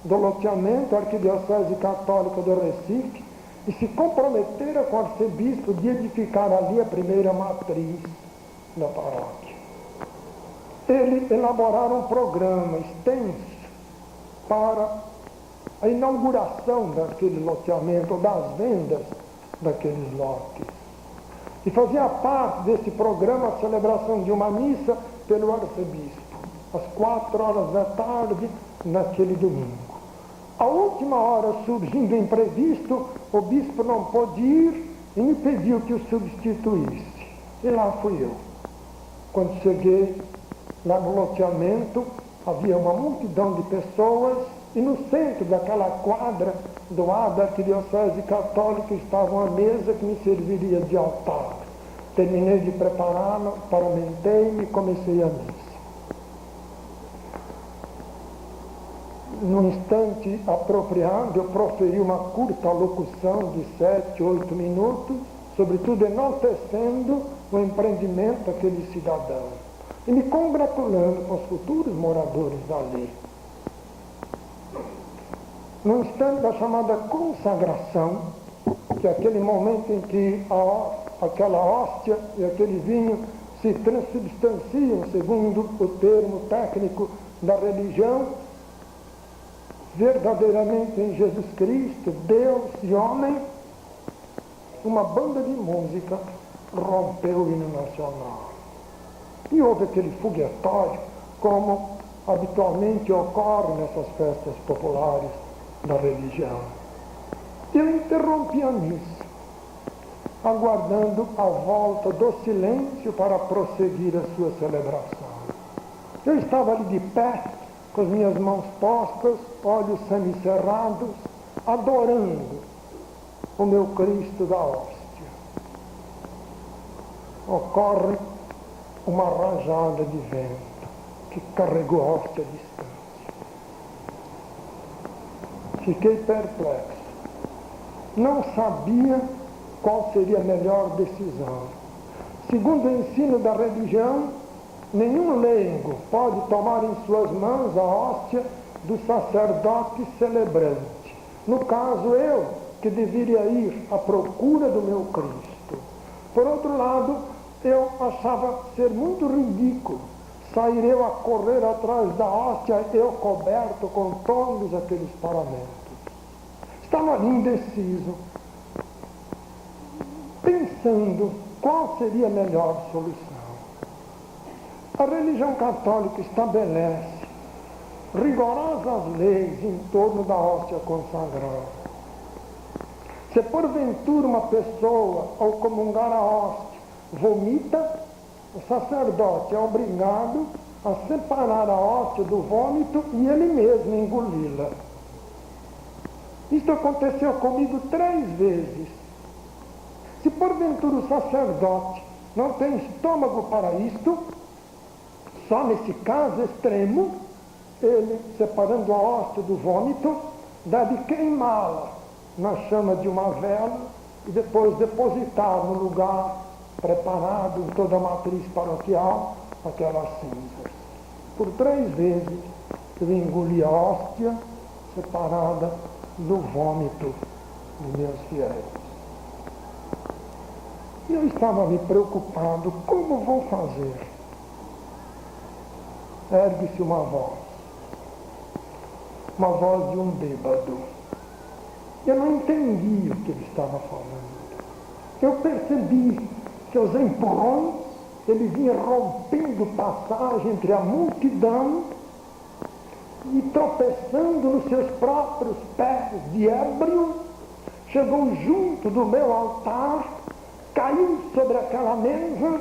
do loteamento, a Arquidiocese Católica do Recife, e se comprometeram com o arcebispo de edificar ali a primeira matriz da paróquia. Eles elaboraram um programa extenso para a inauguração daquele loteamento, das vendas daqueles lotes. E fazia parte desse programa a celebração de uma missa pelo arcebispo, às 4 horas da tarde, naquele domingo. À última hora, surgindo imprevisto, o bispo não pôde ir e me pediu que o substituísse. E lá fui eu. Quando cheguei lá no loteamento, havia uma multidão de pessoas e no centro daquela quadra doada à Arquidiocese Católica estava uma mesa que me serviria de altar. Terminei de prepará-la, paramentei-me e comecei a missa. No instante apropriado, eu proferi uma curta locução de 7, 8 minutos, sobretudo enaltecendo o empreendimento daquele cidadão e me congratulando com os futuros moradores dali. No instante da chamada consagração, que é aquele momento em que aquela hóstia e aquele vinho se transubstanciam, segundo o termo técnico da religião, verdadeiramente em Jesus Cristo, Deus e homem, uma banda de música rompeu o hino nacional. E houve aquele foguetório, como habitualmente ocorre nessas festas populares da religião. Eu interrompi a missa, aguardando a volta do silêncio para prosseguir a sua celebração. Eu estava ali de pé, com as minhas mãos postas, olhos semicerrados, adorando o meu Cristo da hóstia. Ocorre uma rajada de vento que carregou a hóstia distante. Fiquei perplexo. Não sabia qual seria a melhor decisão. Segundo o ensino da religião, nenhum leigo pode tomar em suas mãos a hóstia do sacerdote celebrante. No caso, eu, que deveria ir à procura do meu Cristo. Por outro lado, eu achava ser muito ridículo sair eu a correr atrás da hóstia, eu coberto com todos aqueles paramentos. Estava ali indeciso, pensando qual seria a melhor solução. A religião católica estabelece rigorosas leis em torno da hóstia consagrada. Se porventura uma pessoa, ao comungar a hóstia, vomita, o sacerdote é obrigado a separar a hóstia do vômito e ele mesmo engoli-la. Isto aconteceu comigo 3 vezes. Se porventura o sacerdote não tem estômago para isto, só nesse caso extremo, ele, separando a hóstia do vômito, deve queimá-la na chama de uma vela e depois depositar no lugar preparado em toda a matriz paroquial aquelas cinzas. Por 3 vezes eu engoli a hóstia separada do vômito dos meus fiéis. E eu estava me preocupado, como vou fazer? Ergue-se uma voz de um bêbado. Eu não entendi o que ele estava falando. Eu percebi seus empurrões, ele vinha rompendo passagem entre a multidão e tropeçando nos seus próprios pés de ébrio, chegou junto do meu altar, caiu sobre aquela mesa,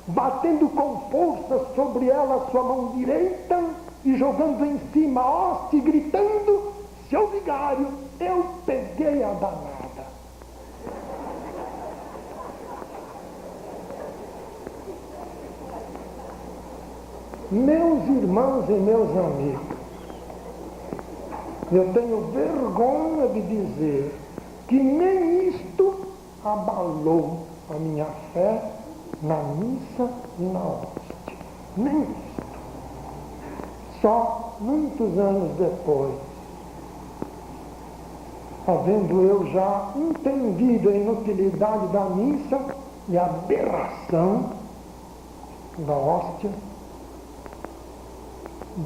batendo com força sobre ela a sua mão direita e jogando em cima a hóstia e gritando: seu vigário, eu peguei a danada. Meus irmãos e meus amigos, eu tenho vergonha de dizer que nem isto abalou a minha fé na missa e na hóstia. Nem isto. Só muitos anos depois, havendo eu já entendido a inutilidade da missa e a aberração da hóstia,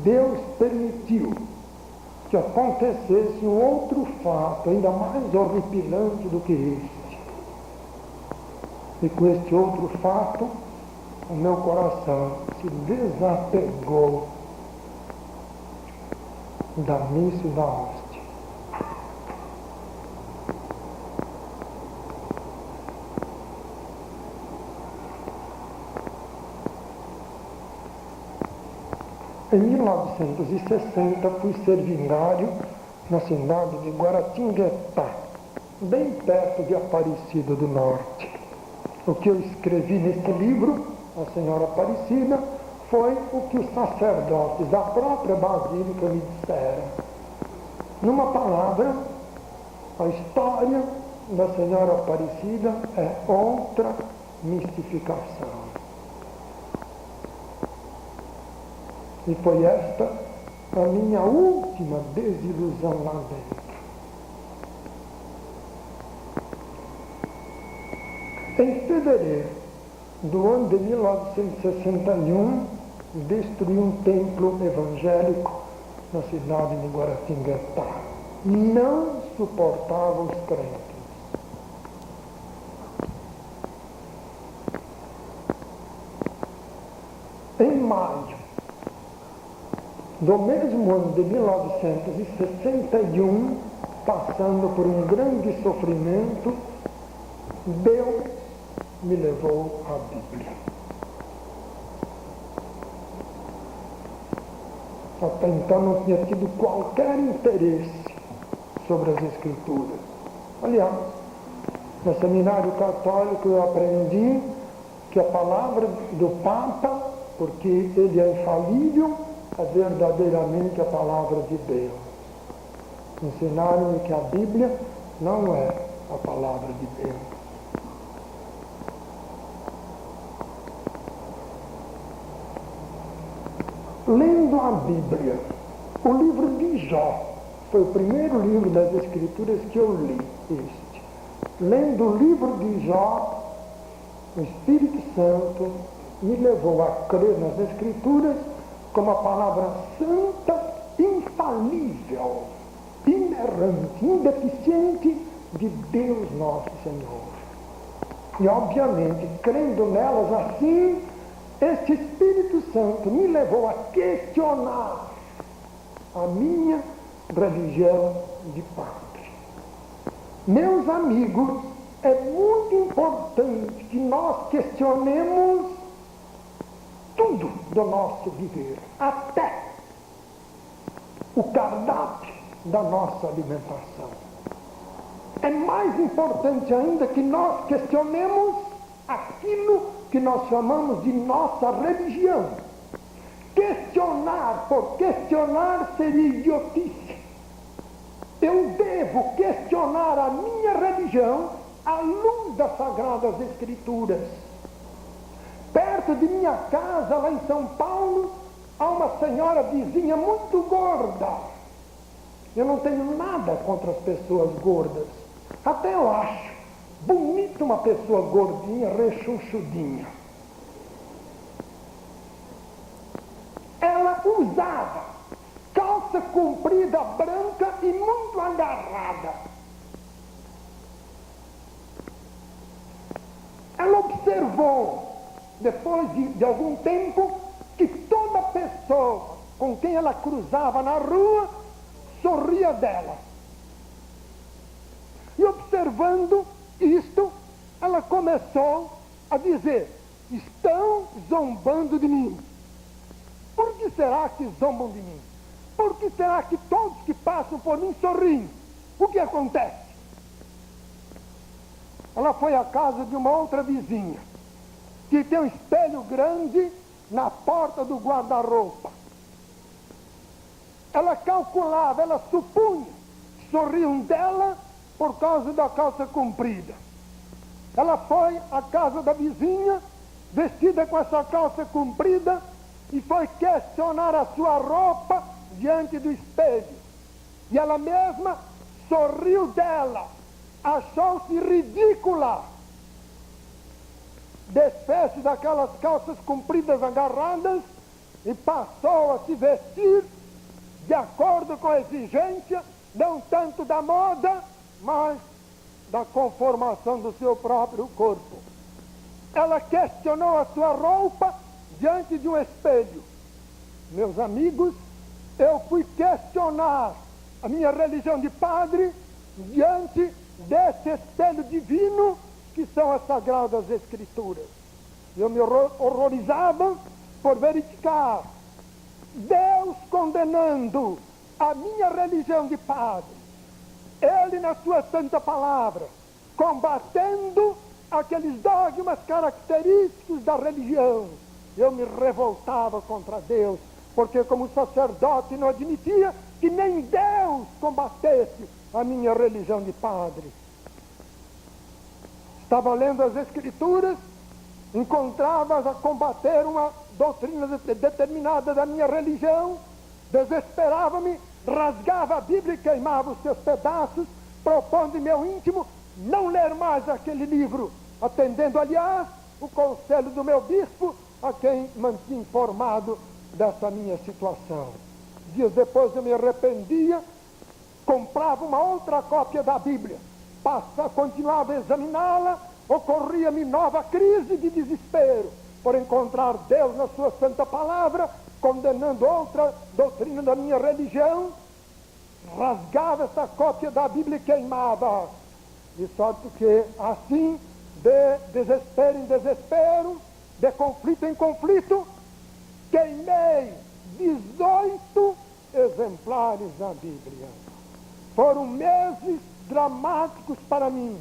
Deus permitiu que acontecesse um outro fato, ainda mais horripilante do que este. E com este outro fato, o meu coração se desapegou da missa e da hóstia. Em 1960, fui ser vigário na cidade de Guaratinguetá, bem perto de Aparecida do Norte. O que eu escrevi neste livro, A Senhora Aparecida, foi o que os sacerdotes da própria Basílica me disseram. Numa palavra, a história da Senhora Aparecida é outra mistificação. E foi esta a minha última desilusão lá dentro. Em fevereiro do ano de 1961, destruí um templo evangélico na cidade de Guaratinguetá. Não suportava os crentes. Em maio do mesmo ano de 1961, passando por um grande sofrimento, Deus me levou à Bíblia. Até então não tinha tido qualquer interesse sobre as Escrituras. Aliás, no seminário católico eu aprendi que a palavra do Papa, porque ele é infalível, é verdadeiramente a palavra de Deus. Ensinaram-me que a Bíblia não é a palavra de Deus. Lendo a Bíblia, o livro de Jó foi o primeiro livro das Escrituras que eu li. Lendo o livro de Jó, o Espírito Santo me levou a crer nas Escrituras como a palavra santa, infalível, inerrante, indeficiente de Deus nosso Senhor. E obviamente, crendo nelas assim, este Espírito Santo me levou a questionar a minha religião de padre. Meus amigos, é muito importante que nós questionemos tudo do nosso viver, até o cardápio da nossa alimentação. É mais importante ainda que nós questionemos aquilo que nós chamamos de nossa religião. Questionar por questionar seria idiotice. Eu devo questionar a minha religião à luz das Sagradas Escrituras. Perto de minha casa, lá em São Paulo, há uma senhora vizinha muito gorda. Eu não tenho nada contra as pessoas gordas. Até eu acho bonita uma pessoa gordinha, rechonchudinha. Ela usava calça comprida branca e muito agarrada. Ela observou, depois de algum tempo, que toda pessoa com quem ela cruzava na rua sorria dela. E observando isto, ela começou a dizer: estão zombando de mim. Por que será que zombam de mim? Por que será que todos que passam por mim sorriem? O que acontece? Ela foi à casa de uma outra vizinha, que tem um espelho grande na porta do guarda-roupa. Ela calculava, ela supunha que sorriam dela por causa da calça comprida. Ela foi à casa da vizinha, vestida com essa calça comprida, e foi questionar a sua roupa diante do espelho. E ela mesma sorriu dela, achou-se ridícula. Desfez-se daquelas calças compridas agarradas e passou a se vestir de acordo com a exigência, não tanto da moda, mas da conformação do seu próprio corpo. Ela questionou a sua roupa diante de um espelho. Meus amigos, eu fui questionar a minha religião de padre diante desse espelho divino que são as Sagradas Escrituras. Eu me horrorizava por verificar Deus condenando a minha religião de padre, Ele na sua santa palavra, combatendo aqueles dogmas característicos da religião. Eu me revoltava contra Deus, porque como sacerdote não admitia que nem Deus combatesse a minha religião de padre. Estava lendo as Escrituras, encontrava-as a combater uma doutrina determinada da minha religião, desesperava-me, rasgava a Bíblia e queimava os seus pedaços, propondo em meu íntimo não ler mais aquele livro, atendendo, aliás, o conselho do meu bispo, a quem mantinha informado dessa minha situação. Dias depois eu me arrependia, comprava uma outra cópia da Bíblia, continuava a examiná-la, ocorria-me nova crise de desespero por encontrar Deus na sua santa palavra, condenando outra doutrina da minha religião. Rasgava essa cópia da Bíblia e queimava. De sorte que assim, de desespero em desespero, de conflito em conflito, queimei 18 exemplares da Bíblia. Foram meses dramáticos para mim,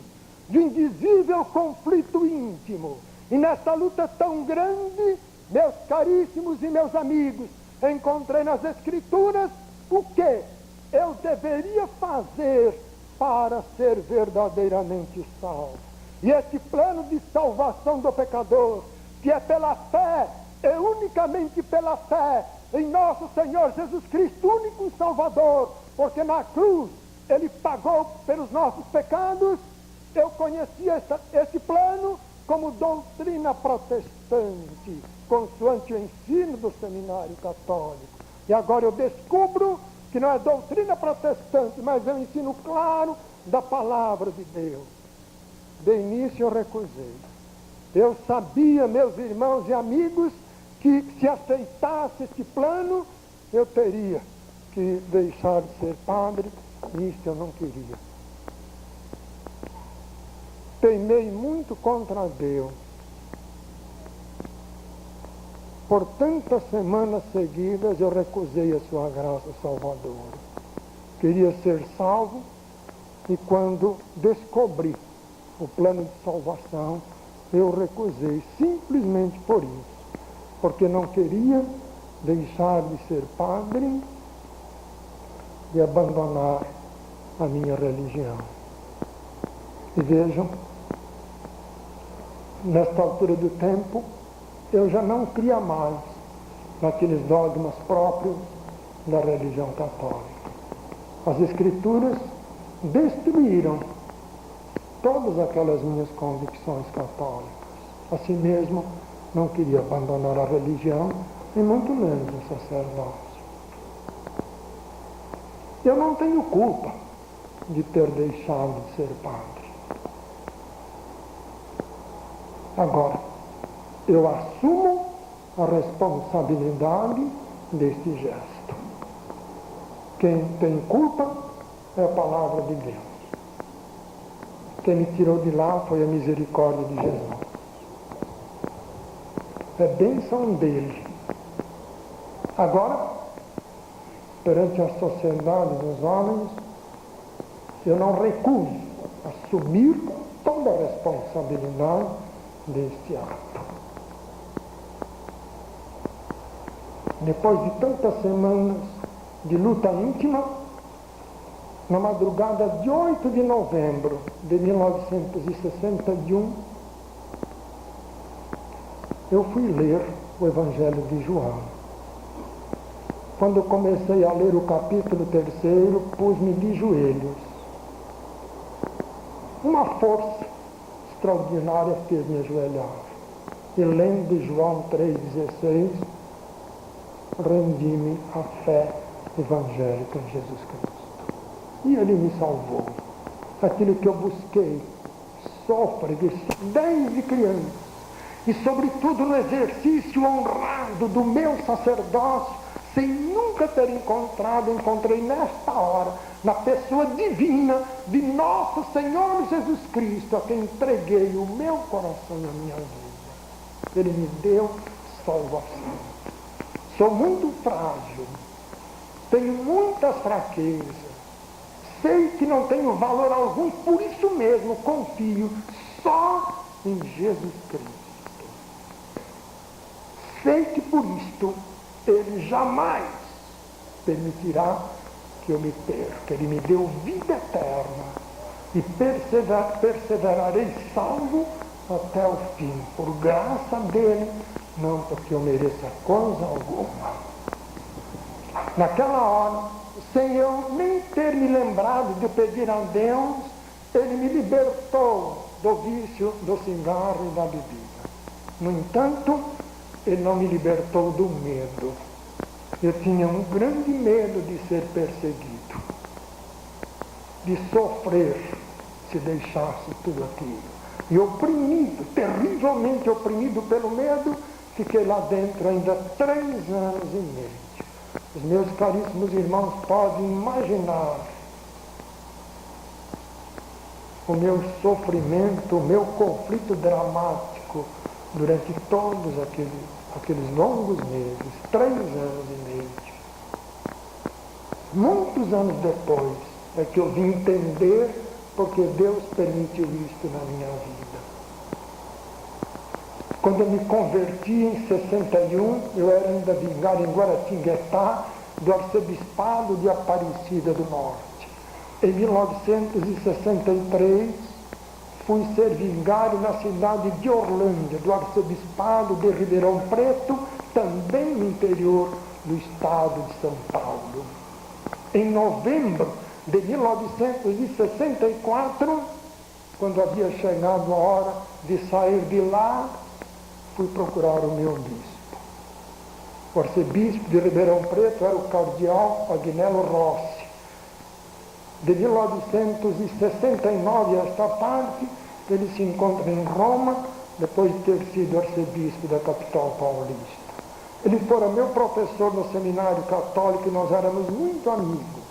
de indizível conflito íntimo. E nessa luta tão grande, meus caríssimos e meus amigos, encontrei nas Escrituras o que eu deveria fazer para ser verdadeiramente salvo. E esse plano de salvação do pecador, que é pela fé, é unicamente pela fé em nosso Senhor Jesus Cristo, único Salvador, porque na cruz Ele pagou pelos nossos pecados. Eu conhecia esse plano como doutrina protestante, consoante o ensino do seminário católico. E agora eu descubro que não é doutrina protestante, mas é um ensino claro da palavra de Deus. De início eu recusei. Eu sabia, meus irmãos e amigos, que se aceitasse este plano, eu teria que deixar de ser padre, e isso eu não queria. Teimei muito contra Deus. Por tantas semanas seguidas eu recusei a sua graça salvadora. Queria ser salvo, e quando descobri o plano de salvação, eu recusei simplesmente por isso, porque não queria deixar de ser padre e abandonar a minha religião. E vejam, nesta altura do tempo, eu já não cria mais naqueles dogmas próprios da religião católica. As Escrituras destruíram todas aquelas minhas convicções católicas. Assim mesmo, não queria abandonar a religião, e muito menos o sacerdócio. Eu não tenho culpa de ter deixado de ser padre. Agora, eu assumo a responsabilidade deste gesto. Quem tem culpa é a palavra de Deus. Quem me tirou de lá foi a misericórdia de Jesus. É bênção dele. Agora, perante a sociedade dos homens, eu não recuso assumir toda a responsabilidade deste ato. Depois de tantas semanas de luta íntima, na madrugada de 8 de novembro de 1961, eu fui ler o Evangelho de João. Quando eu comecei a ler o capítulo 3º, pus-me de joelhos. Uma força extraordinária fez-me ajoelhar. E lendo João 3,16, rendi-me à fé evangélica em Jesus Cristo. E Ele me salvou. Aquilo que eu busquei, sôfrego, desde criança, e sobretudo no exercício honrado do meu sacerdócio, sem nunca ter encontrei nesta hora, na pessoa divina de nosso Senhor Jesus Cristo, a quem entreguei o meu coração e a minha vida. Ele me deu salvação. Sou muito frágil, tenho muitas fraquezas, sei que não tenho valor algum, por isso mesmo confio só em Jesus Cristo. Sei que por isto Ele jamais permitirá que eu me perca. Ele me deu vida eterna e perseverarei salvo até o fim, por graça dele, não porque eu mereça coisa alguma. Naquela hora, sem eu nem ter me lembrado de pedir a Deus, Ele me libertou do vício, do cigarro e da bebida. No entanto, Ele não me libertou do medo. Eu tinha um grande medo de ser perseguido, de sofrer se deixasse tudo aquilo. E oprimido, terrivelmente oprimido pelo medo, fiquei lá dentro ainda 3 anos e meio. Os meus caríssimos irmãos podem imaginar o meu sofrimento, o meu conflito dramático durante todos aqueles longos meses, 3 anos e meio. Muitos anos depois é que eu vim entender porque Deus permitiu isto na minha vida. Quando eu me converti em 61, eu era ainda vigário em Guaratinguetá, do arcebispado de Aparecida do Norte. Em 1963, fui ser vigário na cidade de Orlândia, do arcebispado de Ribeirão Preto, também no interior do estado de São Paulo. Em novembro de 1964, quando havia chegado a hora de sair de lá, fui procurar o meu bispo. O arcebispo de Ribeirão Preto era o cardeal Agnello Rossi. De 1969 a esta parte, ele se encontra em Roma, depois de ter sido arcebispo da capital paulista. Ele fora meu professor no seminário católico e nós éramos muito amigos.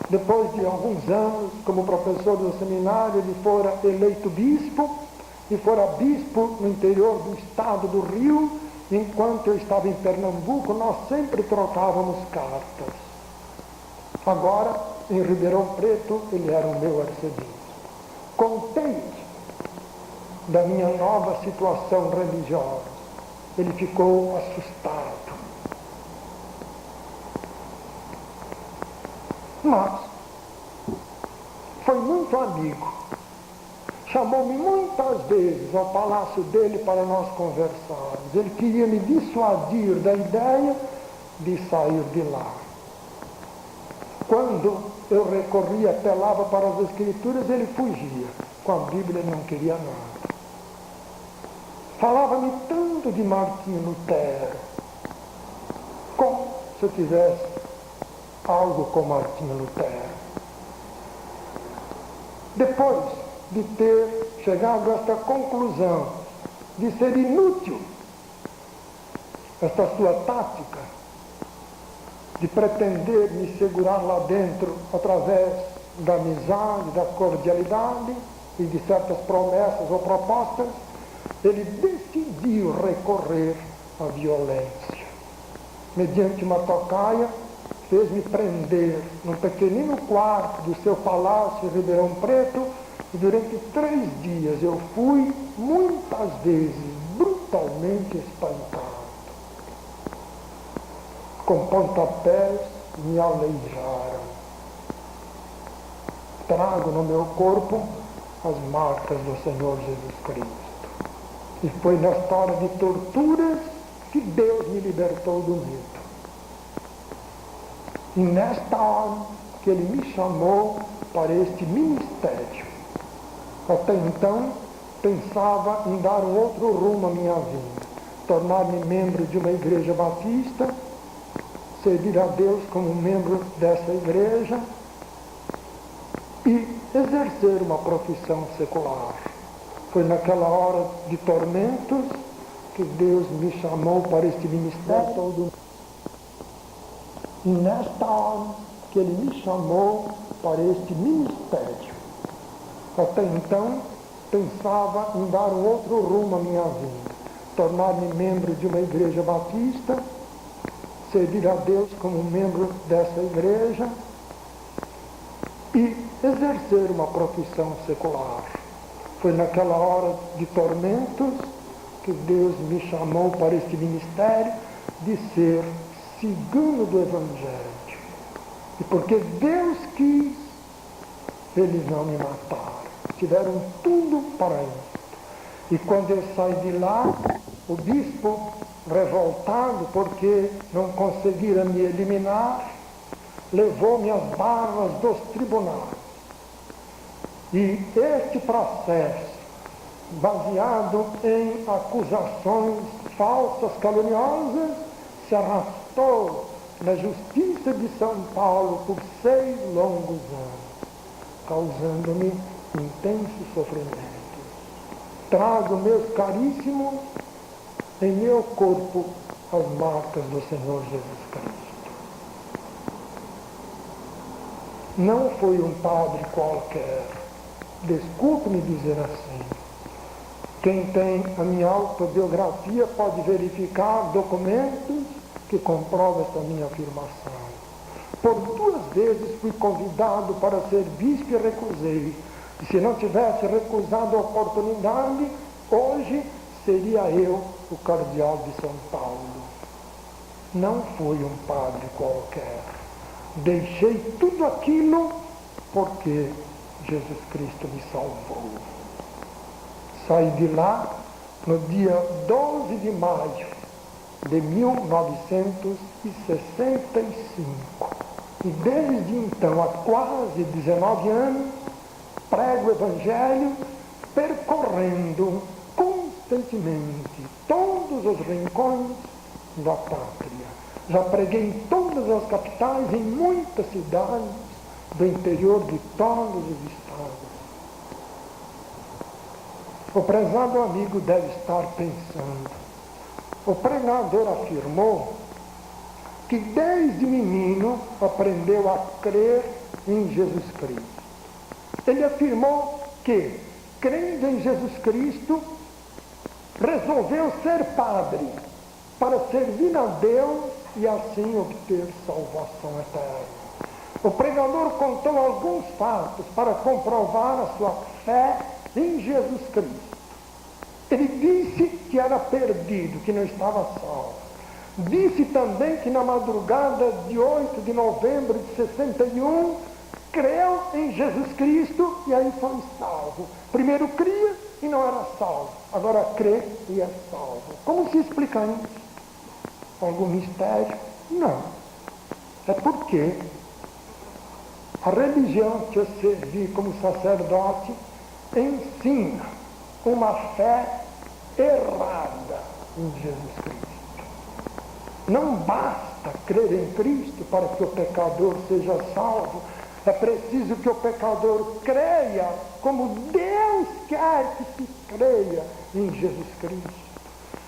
Depois de alguns anos, como professor do seminário, ele fora eleito bispo e fora bispo no interior do estado do Rio. Enquanto eu estava em Pernambuco, nós sempre trocávamos cartas. Agora, em Ribeirão Preto, ele era o meu arcebispo. Contente da minha nova situação religiosa, ele ficou assustado. Mas foi muito amigo. Chamou-me muitas vezes ao palácio dele para nós conversarmos. Ele queria me dissuadir da ideia de sair de lá. Quando eu recorria, apelava para as Escrituras, ele fugia. Com a Bíblia ele não queria nada. Falava-me tanto de Martinho Lutero, como se eu tivesse algo com Martinho Lutero. Depois de ter chegado a esta conclusão de ser inútil esta sua tática de pretender me segurar lá dentro através da amizade, da cordialidade e de certas promessas ou propostas, ele decidiu recorrer à violência. Mediante uma tocaia, fez-me prender num pequenino quarto do seu palácio em Ribeirão Preto, e durante 3 dias eu fui, muitas vezes, brutalmente espancado. Com pontapés me aleijaram. Trago no meu corpo as marcas do Senhor Jesus Cristo. E foi nesta hora de torturas que Deus me libertou do medo. E nesta hora que Ele me chamou para este ministério. Até então, pensava em dar um outro rumo à minha vida. Tornar-me membro de uma igreja batista, servir a Deus como membro dessa igreja e exercer uma profissão secular. Foi naquela hora de tormentos que Deus me chamou para este ministério. E nesta hora que Ele me chamou para este ministério. Até então, pensava em dar um outro rumo à minha vida. Tornar-me membro de uma igreja batista, servir a Deus como membro dessa igreja e exercer uma profissão secular. Foi naquela hora de tormentos que Deus me chamou para este ministério de ser cigano do Evangelho. E porque Deus quis, eles não me mataram. Tiveram tudo para isso. E quando eu saí de lá, o bispo, revoltado porque não conseguira me eliminar, levou-me às barras dos tribunais. E este processo, baseado em acusações falsas, caluniosas, se arrastou na Justiça de São Paulo por 6 longos anos, causando-me intenso sofrimento. Trago, meus caríssimos, em meu corpo as marcas do Senhor Jesus Cristo. Não fui um padre qualquer. Desculpe-me dizer assim. Quem tem a minha autobiografia pode verificar documentos que comprovam esta minha afirmação. Por 2 vezes fui convidado para ser bispo e recusei. E se não tivesse recusado a oportunidade, hoje seria eu o cardeal de São Paulo. Não fui um padre qualquer. Deixei tudo aquilo porque Jesus Cristo me salvou. Saí de lá no dia 12 de maio de 1965. E desde então, há quase 19 anos, prego o Evangelho, percorrendo constantemente todos os rincões da pátria. Já preguei em todas as capitais, em muitas cidades do interior de todos os estados. O prezado amigo deve estar pensando. O pregador afirmou que desde menino aprendeu a crer em Jesus Cristo. Ele afirmou que, crendo em Jesus Cristo, resolveu ser padre para servir a Deus e assim obter salvação eterna. O pregador contou alguns fatos para comprovar a sua fé em Jesus Cristo. Ele disse que era perdido, que não estava salvo. Disse também que na madrugada de 8 de novembro de 61, creu em Jesus Cristo e aí foi salvo. Primeiro cria e não era salvo. Agora crê e é salvo. Como se explica isso? Algum mistério? Não. É porque a religião que eu servi como sacerdote ensina uma fé errada em Jesus Cristo. Não basta crer em Cristo para que o pecador seja salvo. É preciso que o pecador creia como Deus quer que se creia em Jesus Cristo.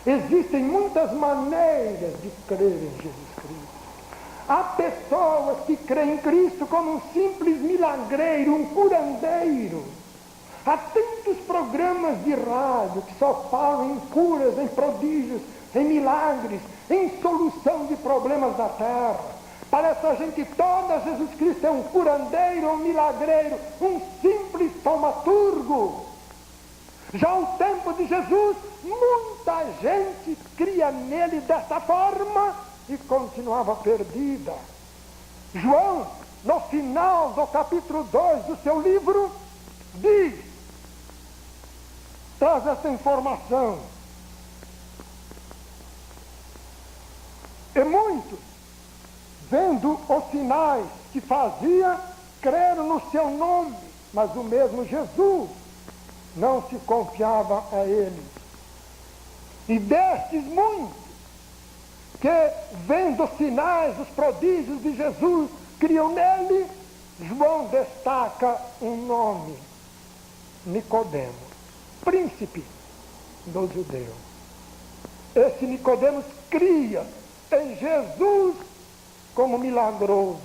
Existem muitas maneiras de crer em Jesus Cristo. Há pessoas que creem em Cristo como um simples milagreiro, um curandeiro. Há tantos programas de rádio que só falam em curas, em prodígios, em milagres, em solução de problemas da terra. Parece a gente toda Jesus Cristo é um curandeiro, um milagreiro, um simples taumaturgo. Já ao tempo de Jesus, muita gente cria nele dessa forma e continuava perdida. João, no final do capítulo 2 do seu livro, traz essa informação. E muitos, vendo os sinais que fazia, creram no seu nome, mas o mesmo Jesus não se confiava a ele. E destes muitos, que vendo os sinais, os prodígios de Jesus, criam nele, João destaca um nome: Nicodemo, príncipe dos judeus. Esse Nicodemos cria em Jesus como milagroso.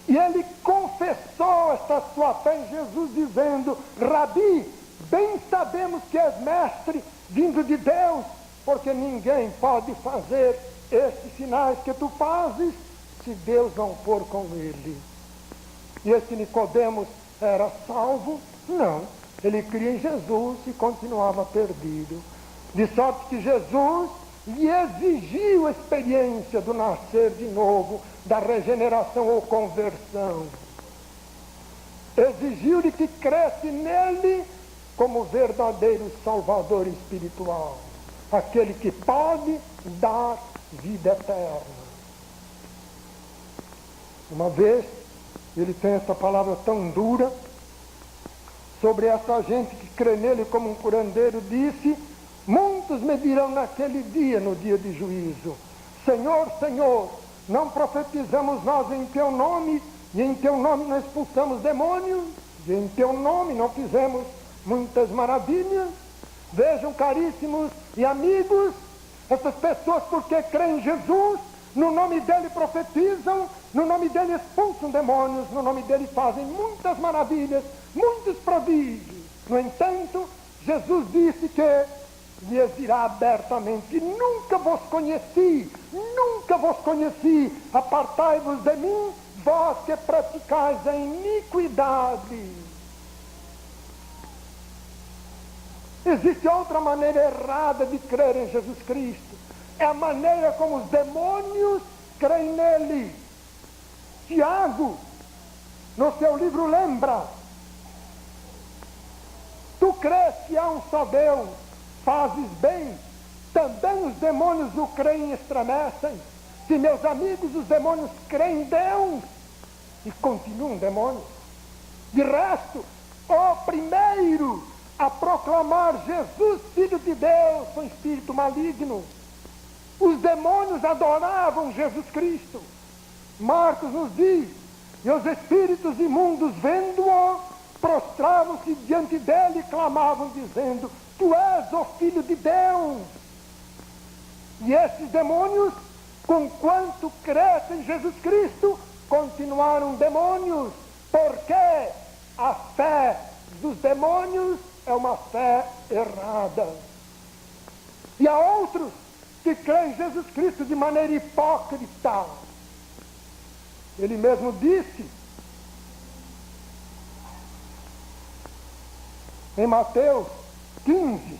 E ele confessou esta sua fé em Jesus, dizendo: Rabi, bem sabemos que és mestre vindo de Deus, porque ninguém pode fazer estes sinais que tu fazes se Deus não for com ele. E esse Nicodemos era salvo? Não. Ele cria em Jesus e continuava perdido. De sorte que Jesus lhe exigiu a experiência do nascer de novo, da regeneração ou conversão. Exigiu-lhe que cresce nele como verdadeiro Salvador espiritual, aquele que pode dar vida eterna. Uma vez, ele tem essa palavra tão dura sobre essa gente que crê nele como um curandeiro, disse: muitos me dirão naquele dia, no dia de juízo: Senhor, Senhor, não profetizamos nós em teu nome, e em teu nome não expulsamos demônios, e em teu nome não fizemos muitas maravilhas? Vejam, caríssimos e amigos, essas pessoas, porque creem em Jesus, no nome dele profetizam, no nome dele expulsam demônios, no nome dele fazem muitas maravilhas, muitos prodígios. No entanto, Jesus disse que lhes dirá abertamente: nunca vos conheci, apartai-vos de mim, vós que praticais a iniquidade. Existe outra maneira errada de crer em Jesus Cristo. É a maneira como os demônios creem nele. Tiago, no seu livro, lembra: tu crês que há um só Deus, fazes bem, também os demônios o creem e estremecem. Se, meus amigos, os demônios creem em Deus e continuam demônios. De resto, o primeiro a proclamar Jesus, Filho de Deus, foi um espírito maligno. Os demônios adoravam Jesus Cristo. Marcos nos diz: e os espíritos imundos, vendo-o, prostravam-se diante dele e clamavam, dizendo: tu és o Filho de Deus. E esses demônios, conquanto crescem em Jesus Cristo, continuaram demônios, porque a fé dos demônios é uma fé errada. E há outros que creem em Jesus Cristo de maneira hipócrita. Ele mesmo disse em Mateus 15,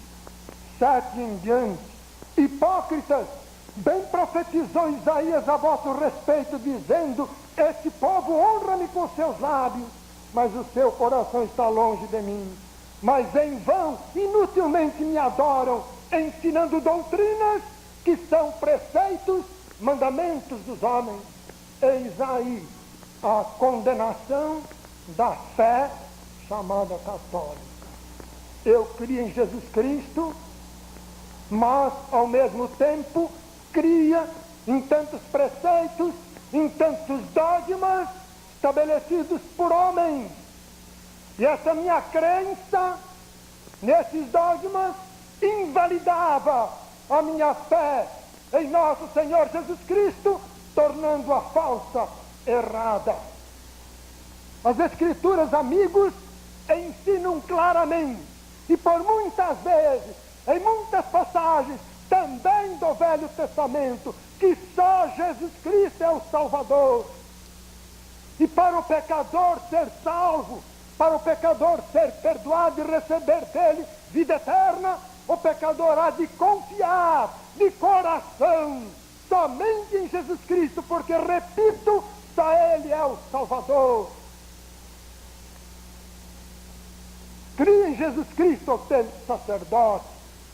7 em diante: hipócritas, bem profetizou Isaías a vosso respeito, dizendo: este povo honra-me com seus lábios, mas o seu coração está longe de mim. Mas em vão, inutilmente me adoram, ensinando doutrinas que são preceitos, mandamentos dos homens. Eis aí a condenação da fé chamada católica. Eu crio em Jesus Cristo, mas ao mesmo tempo cria em tantos preceitos, em tantos dogmas estabelecidos por homens. E essa minha crença nesses dogmas invalidava a minha fé em nosso Senhor Jesus Cristo, tornando-a falsa, errada. As Escrituras, amigos, ensinam claramente, e por muitas vezes, em muitas passagens, também do Velho Testamento, que só Jesus Cristo é o Salvador. E para o pecador ser salvo, para o pecador ser perdoado e receber dele vida eterna, o pecador há de confiar de coração somente em Jesus Cristo, porque, repito, só Ele é o Salvador. Crio em Jesus Cristo, o tempo sacerdote,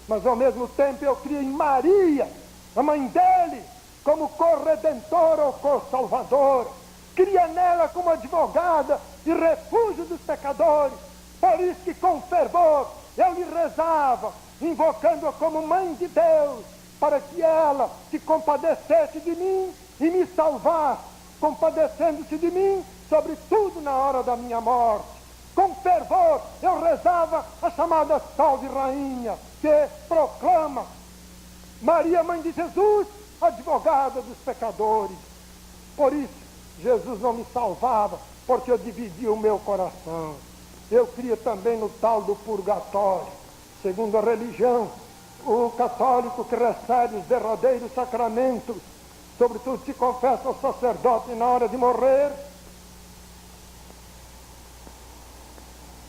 mas ao mesmo tempo eu crio em Maria, a mãe dele, como corredentora ou co-salvadora. Cria nela como advogada e refúgio dos pecadores. Por isso que com fervor eu lhe rezava, invocando-a como mãe de Deus, para que ela se compadecesse de mim e me salvasse, compadecendo-se de mim, sobretudo na hora da minha morte. Com fervor eu rezava a chamada Salve Rainha, que proclama Maria, mãe de Jesus, advogada dos pecadores. Por isso, Jesus não me salvava, porque eu dividia o meu coração. Eu cria também no tal do purgatório. Segundo a religião, o católico que recebe os derradeiros sacramentos, sobretudo se confessa ao sacerdote na hora de morrer,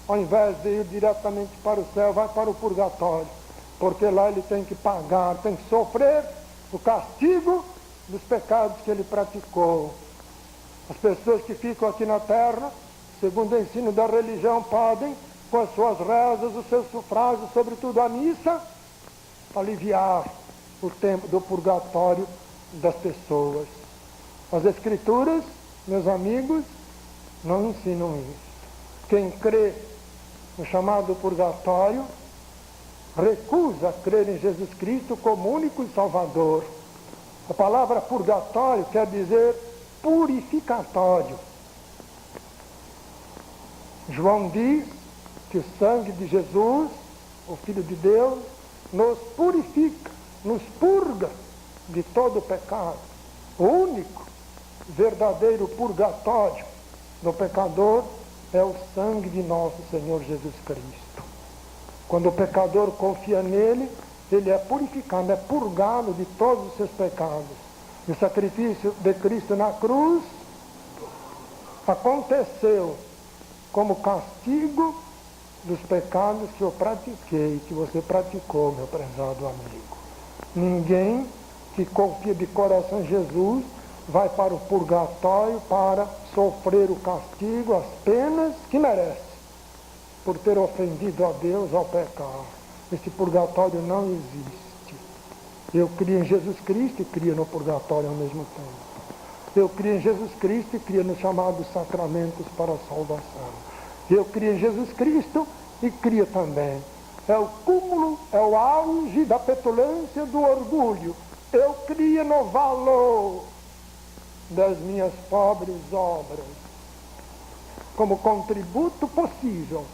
ao invés de ir diretamente para o céu, vai para o purgatório, porque lá ele tem que pagar, tem que sofrer o castigo dos pecados que ele praticou. As pessoas que ficam aqui na terra, segundo o ensino da religião, podem, com as suas rezas, os seus sufrágios, sobretudo a missa, aliviar o tempo do purgatório das pessoas. As Escrituras, meus amigos, não ensinam isso. Quem crê no chamado purgatório recusa crer em Jesus Cristo como único e Salvador. A palavra purgatório quer dizer purificatório. João diz que o sangue de Jesus, o Filho de Deus, nos purifica, nos purga de todo o pecado. O único verdadeiro purgatório do pecador é o sangue de nosso Senhor Jesus Cristo. Quando o pecador confia nele, ele é purificado, é purgado de todos os seus pecados. O sacrifício de Cristo na cruz aconteceu como castigo dos pecados que eu pratiquei, que você praticou, meu prezado amigo. Ninguém que confia de coração em Jesus vai para o purgatório para sofrer o castigo, as penas que merece, por ter ofendido a Deus ao pecar. Esse purgatório não existe. Eu crio em Jesus Cristo e crio no purgatório ao mesmo tempo. Eu crio em Jesus Cristo e crio nos chamados sacramentos para a salvação. Eu crio em Jesus Cristo e crio também. É o cúmulo, é o auge da petulância, do orgulho. Eu crio no valor das minhas pobres obras, como contributo possível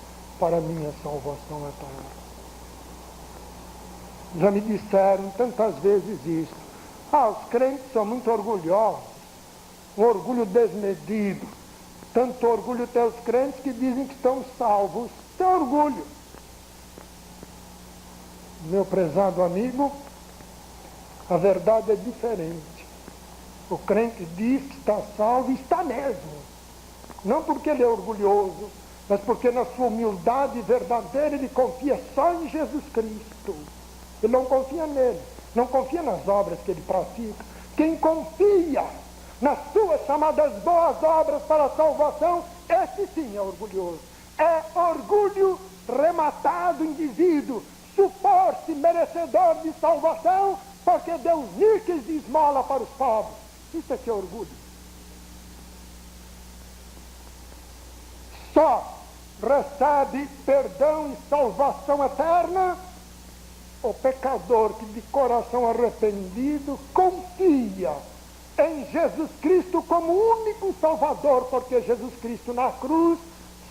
para a minha salvação eterna. Já me disseram tantas vezes isso. Os crentes são muito orgulhosos, um orgulho desmedido. Tanto orgulho tem os crentes que dizem que estão salvos. Tem orgulho. Meu prezado amigo, a verdade é diferente. O crente diz que está salvo e está mesmo. Não porque ele é orgulhoso, mas porque na sua humildade verdadeira ele confia só em Jesus Cristo. Ele não confia nele, não confia nas obras que ele pratica. Quem confia nas suas chamadas boas obras para a salvação, esse sim é orgulhoso. É orgulho rematado, indivíduo, supor-se merecedor de salvação, porque deu níqueis de esmola para os pobres. Isso é que é orgulho. Só recebe perdão e salvação eterna o pecador que de coração arrependido confia em Jesus Cristo como único Salvador, porque Jesus Cristo na cruz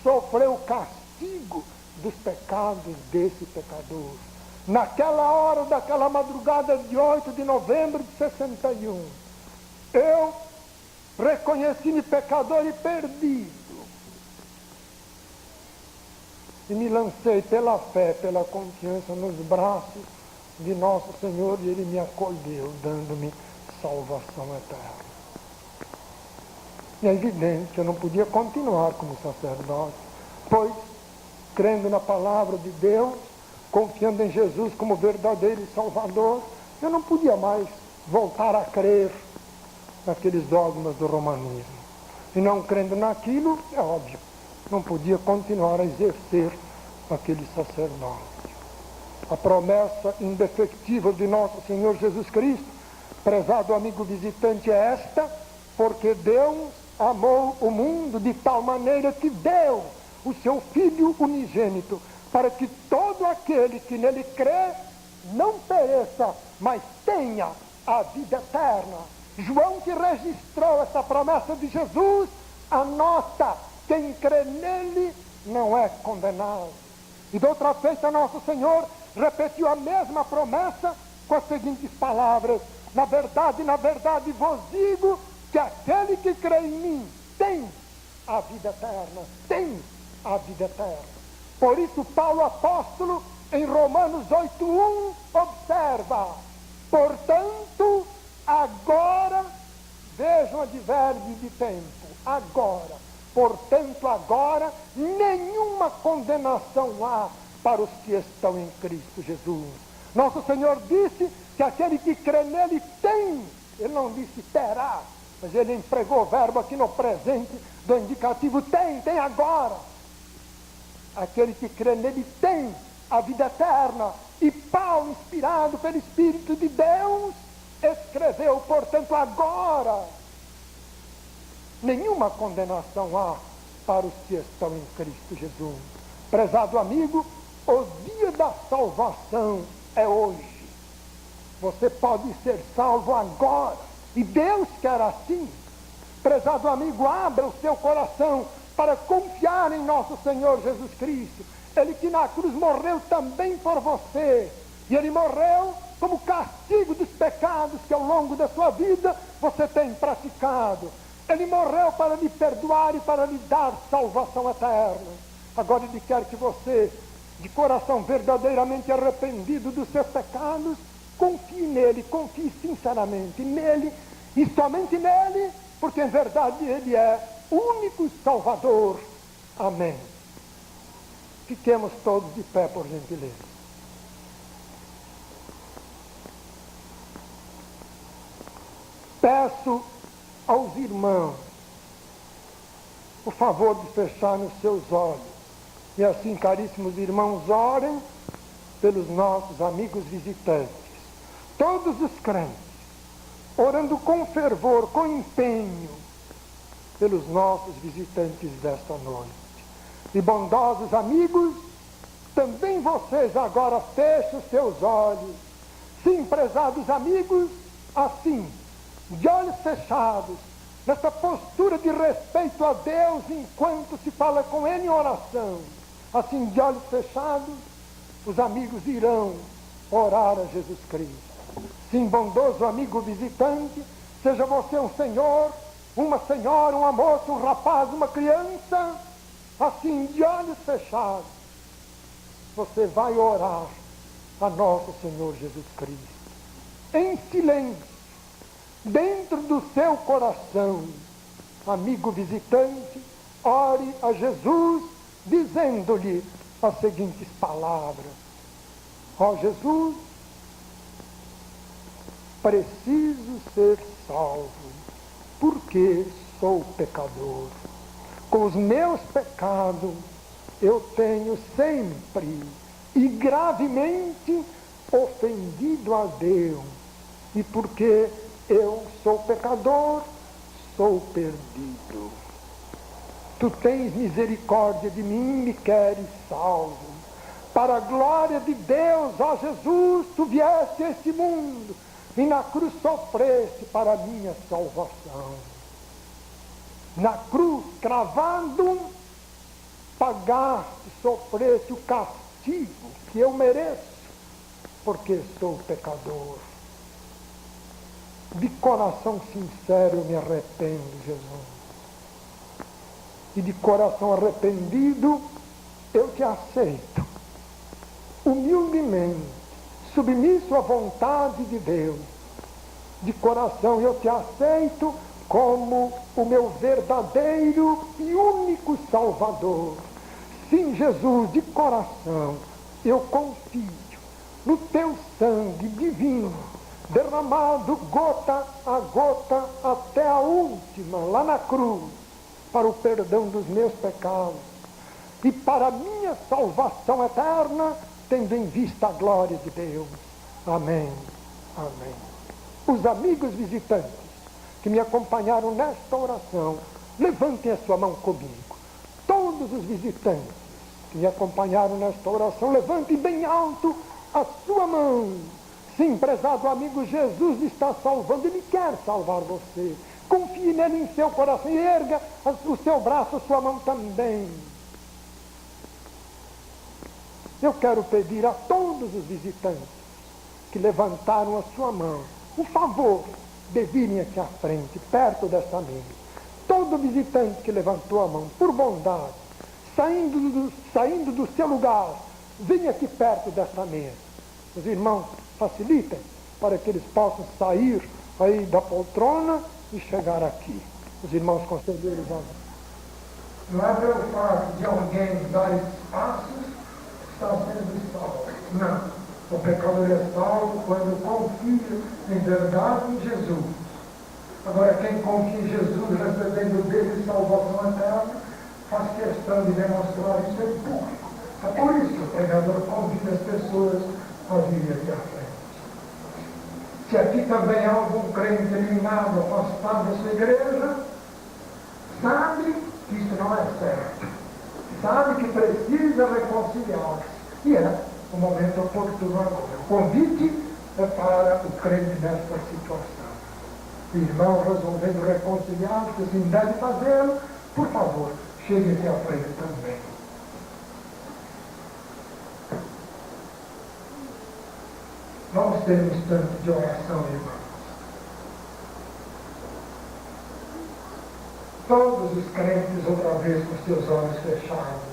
sofreu o castigo dos pecados desse pecador. Naquela hora daquela madrugada de 8 de novembro de 61, eu reconheci-me pecador e perdido, e me lancei pela fé, pela confiança nos braços de nosso Senhor, e Ele me acolheu, dando-me salvação eterna. E é evidente que eu não podia continuar como sacerdote, pois, crendo na palavra de Deus, confiando em Jesus como verdadeiro Salvador, eu não podia mais voltar a crer naqueles dogmas do romanismo. E não crendo naquilo, é óbvio, não podia continuar a exercer aquele sacerdócio. A promessa indefectível de nosso Senhor Jesus Cristo, prezado amigo visitante, é esta: porque Deus amou o mundo de tal maneira que deu o seu Filho unigênito, para que todo aquele que nele crê não pereça, mas tenha a vida eterna. João, que registrou essa promessa de Jesus, anota: quem crê nele não é condenado. E de outra feita, nosso Senhor repetiu a mesma promessa com as seguintes palavras: na verdade vos digo que aquele que crê em mim tem a vida eterna, tem a vida eterna. Por isso Paulo apóstolo, em Romanos 8:1, observa: portanto, agora, vejam o advérbio de tempo, agora, portanto agora, nenhuma condenação há para os que estão em Cristo Jesus. Nosso Senhor disse que aquele que crê nele tem, ele não disse terá, mas ele empregou o verbo aqui no presente do indicativo tem agora. Aquele que crê nele tem a vida eterna. E Paulo, inspirado pelo Espírito de Deus, escreveu: portanto agora, nenhuma condenação há para os que estão em Cristo Jesus. Prezado amigo, o dia da salvação é hoje. Você pode ser salvo agora, e Deus quer assim. Prezado amigo, abra o seu coração para confiar em nosso Senhor Jesus Cristo. Ele que na cruz morreu também por você, e Ele morreu como castigo dos pecados que ao longo da sua vida você tem praticado. Ele morreu para lhe perdoar e para lhe dar salvação eterna. Agora Ele quer que você, de coração verdadeiramente arrependido dos seus pecados, confie nele, confie sinceramente nele, e somente nele, porque em verdade Ele é o único Salvador. Amém. Fiquemos todos de pé, por gentileza. Peço aos irmãos o favor de fecharem os seus olhos. E assim, caríssimos irmãos, orem pelos nossos amigos visitantes. Todos os crentes, orando com fervor, com empenho, pelos nossos visitantes desta noite. E bondosos amigos, também vocês agora fechem os seus olhos. Sim, prezados amigos, assim, de olhos fechados, nessa postura de respeito a Deus enquanto se fala com Ele em oração, assim, de olhos fechados, os amigos irão orar a Jesus Cristo. Sim, bondoso amigo visitante, seja você um senhor, uma senhora, uma moça, um rapaz, uma criança, assim, de olhos fechados, você vai orar a nosso Senhor Jesus Cristo. Em silêncio, dentro do seu coração, amigo visitante, ore a Jesus, dizendo-lhe as seguintes palavras: ó Jesus, preciso ser salvo, porque sou pecador. Com os meus pecados eu tenho sempre e gravemente ofendido a Deus, e porque eu sou pecador, sou perdido. Tu tens misericórdia de mim, me queres salvo. Para a glória de Deus, ó Jesus, tu vieste a este mundo e na cruz sofreste para a minha salvação. Na cruz, cravado, pagaste, sofreste o castigo que eu mereço, porque sou pecador. De coração sincero eu me arrependo, Jesus. E de coração arrependido eu te aceito. Humildemente, submisso à vontade de Deus. De coração eu te aceito como o meu verdadeiro e único Salvador. Sim, Jesus, de coração eu confio no teu sangue divino, derramado gota a gota até a última, lá na cruz, para o perdão dos meus pecados e para a minha salvação eterna, tendo em vista a glória de Deus. Amém. Amém. Os amigos visitantes que me acompanharam nesta oração, levantem a sua mão comigo. Todos os visitantes que me acompanharam nesta oração, levantem bem alto a sua mão. Sim, prezado amigo, Jesus está salvando, Ele quer salvar você. Confie nele em seu coração e erga o seu braço, a sua mão também. Eu quero pedir a todos os visitantes que levantaram a sua mão, um favor de virem aqui à frente, perto desta mesa. Todo visitante que levantou a mão, por bondade, saindo do seu lugar, venha aqui perto desta mesa. Os irmãos facilitem para que eles possam sair aí da poltrona e chegar aqui. Os irmãos conselheiros, não é pelo fato de alguém dar espaços, está sendo salvo. Não. O pecador é salvo quando confia em verdade em Jesus. Agora, quem confia em Jesus, recebendo dele salvação eterna, faz questão de demonstrar isso em público. É por isso que o pregador convida as pessoas a virem aqui à frente. Se aqui também há algum crente eliminado, afastado dessa igreja, sabe que isso não é certo. Sabe que precisa reconciliar-se. E é o momento oportuno agora. O convite é para o crente nesta situação. O irmão resolvendo reconciliar-se, assim deve fazê-lo, por favor, chegue aqui à frente também. Vamos ter um instante de oração, irmãos. Todos os crentes, outra vez, com seus olhos fechados.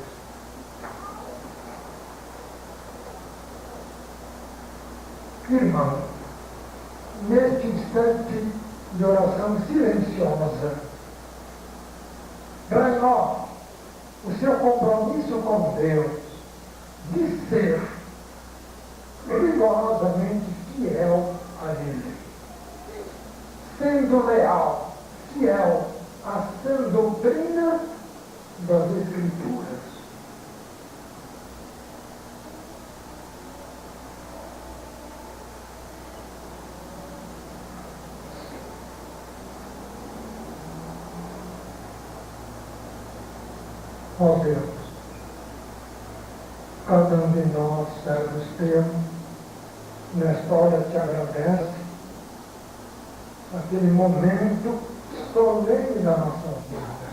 Irmão, neste instante de oração silenciosa, renove o seu compromisso com Deus, ser rigorosamente fiel a Ele, sendo leal, fiel à sã doutrina das Escrituras. Ó Deus, cada um de nós, servos teus, nesta hora te agradece aquele momento solene da nossa vida,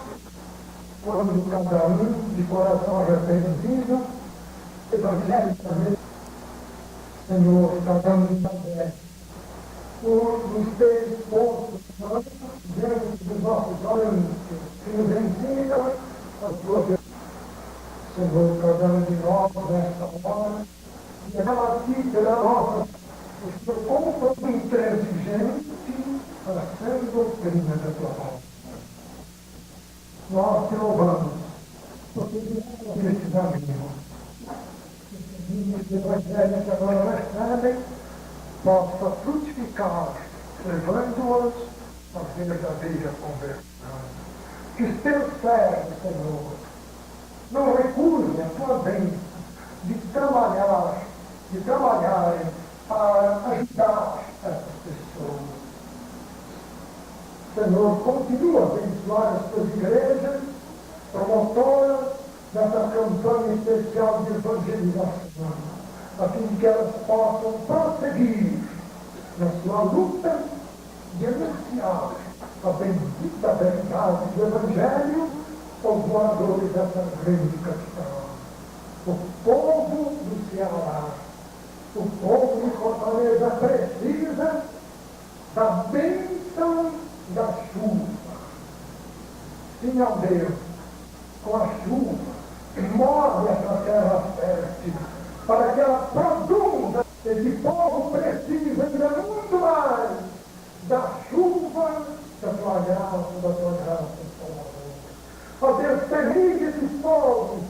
quando cada um de coração arrependido, evangelicamente, Senhor, cada um de nós, por nos ter exposto diante dos nossos olhos, que nos ensina a tua verdade. Senhor, cada um de nós, nesta hora, e ela aqui pela nossa, o seu compromisso intransigente para a sã doutrina da tua palavra. Nós te louvamos, porque esse caminho, esse evangelho que agora recebem, possa frutificar, levando-os à verdadeira conversão. Que os teus servos, Senhor, não recusem a tua bênção de trabalharem para ajudar essas pessoas. Senhor, continua a abençoar as tuas igrejas, promotoras dessa campanha especial de evangelização, a fim que elas possam prosseguir na sua luta de anunciar a bendita verdade do Evangelho aos moradores dessa grande capital. O povo do Ceará, o povo de Fortaleza precisa da bênção da chuva. Sim, ó Deus, com a chuva, molhe essa terra fértil, para que ela produza. Esse povo precisa ainda muito mais da chuva da tua graça, Ó Deus, permite esse povo,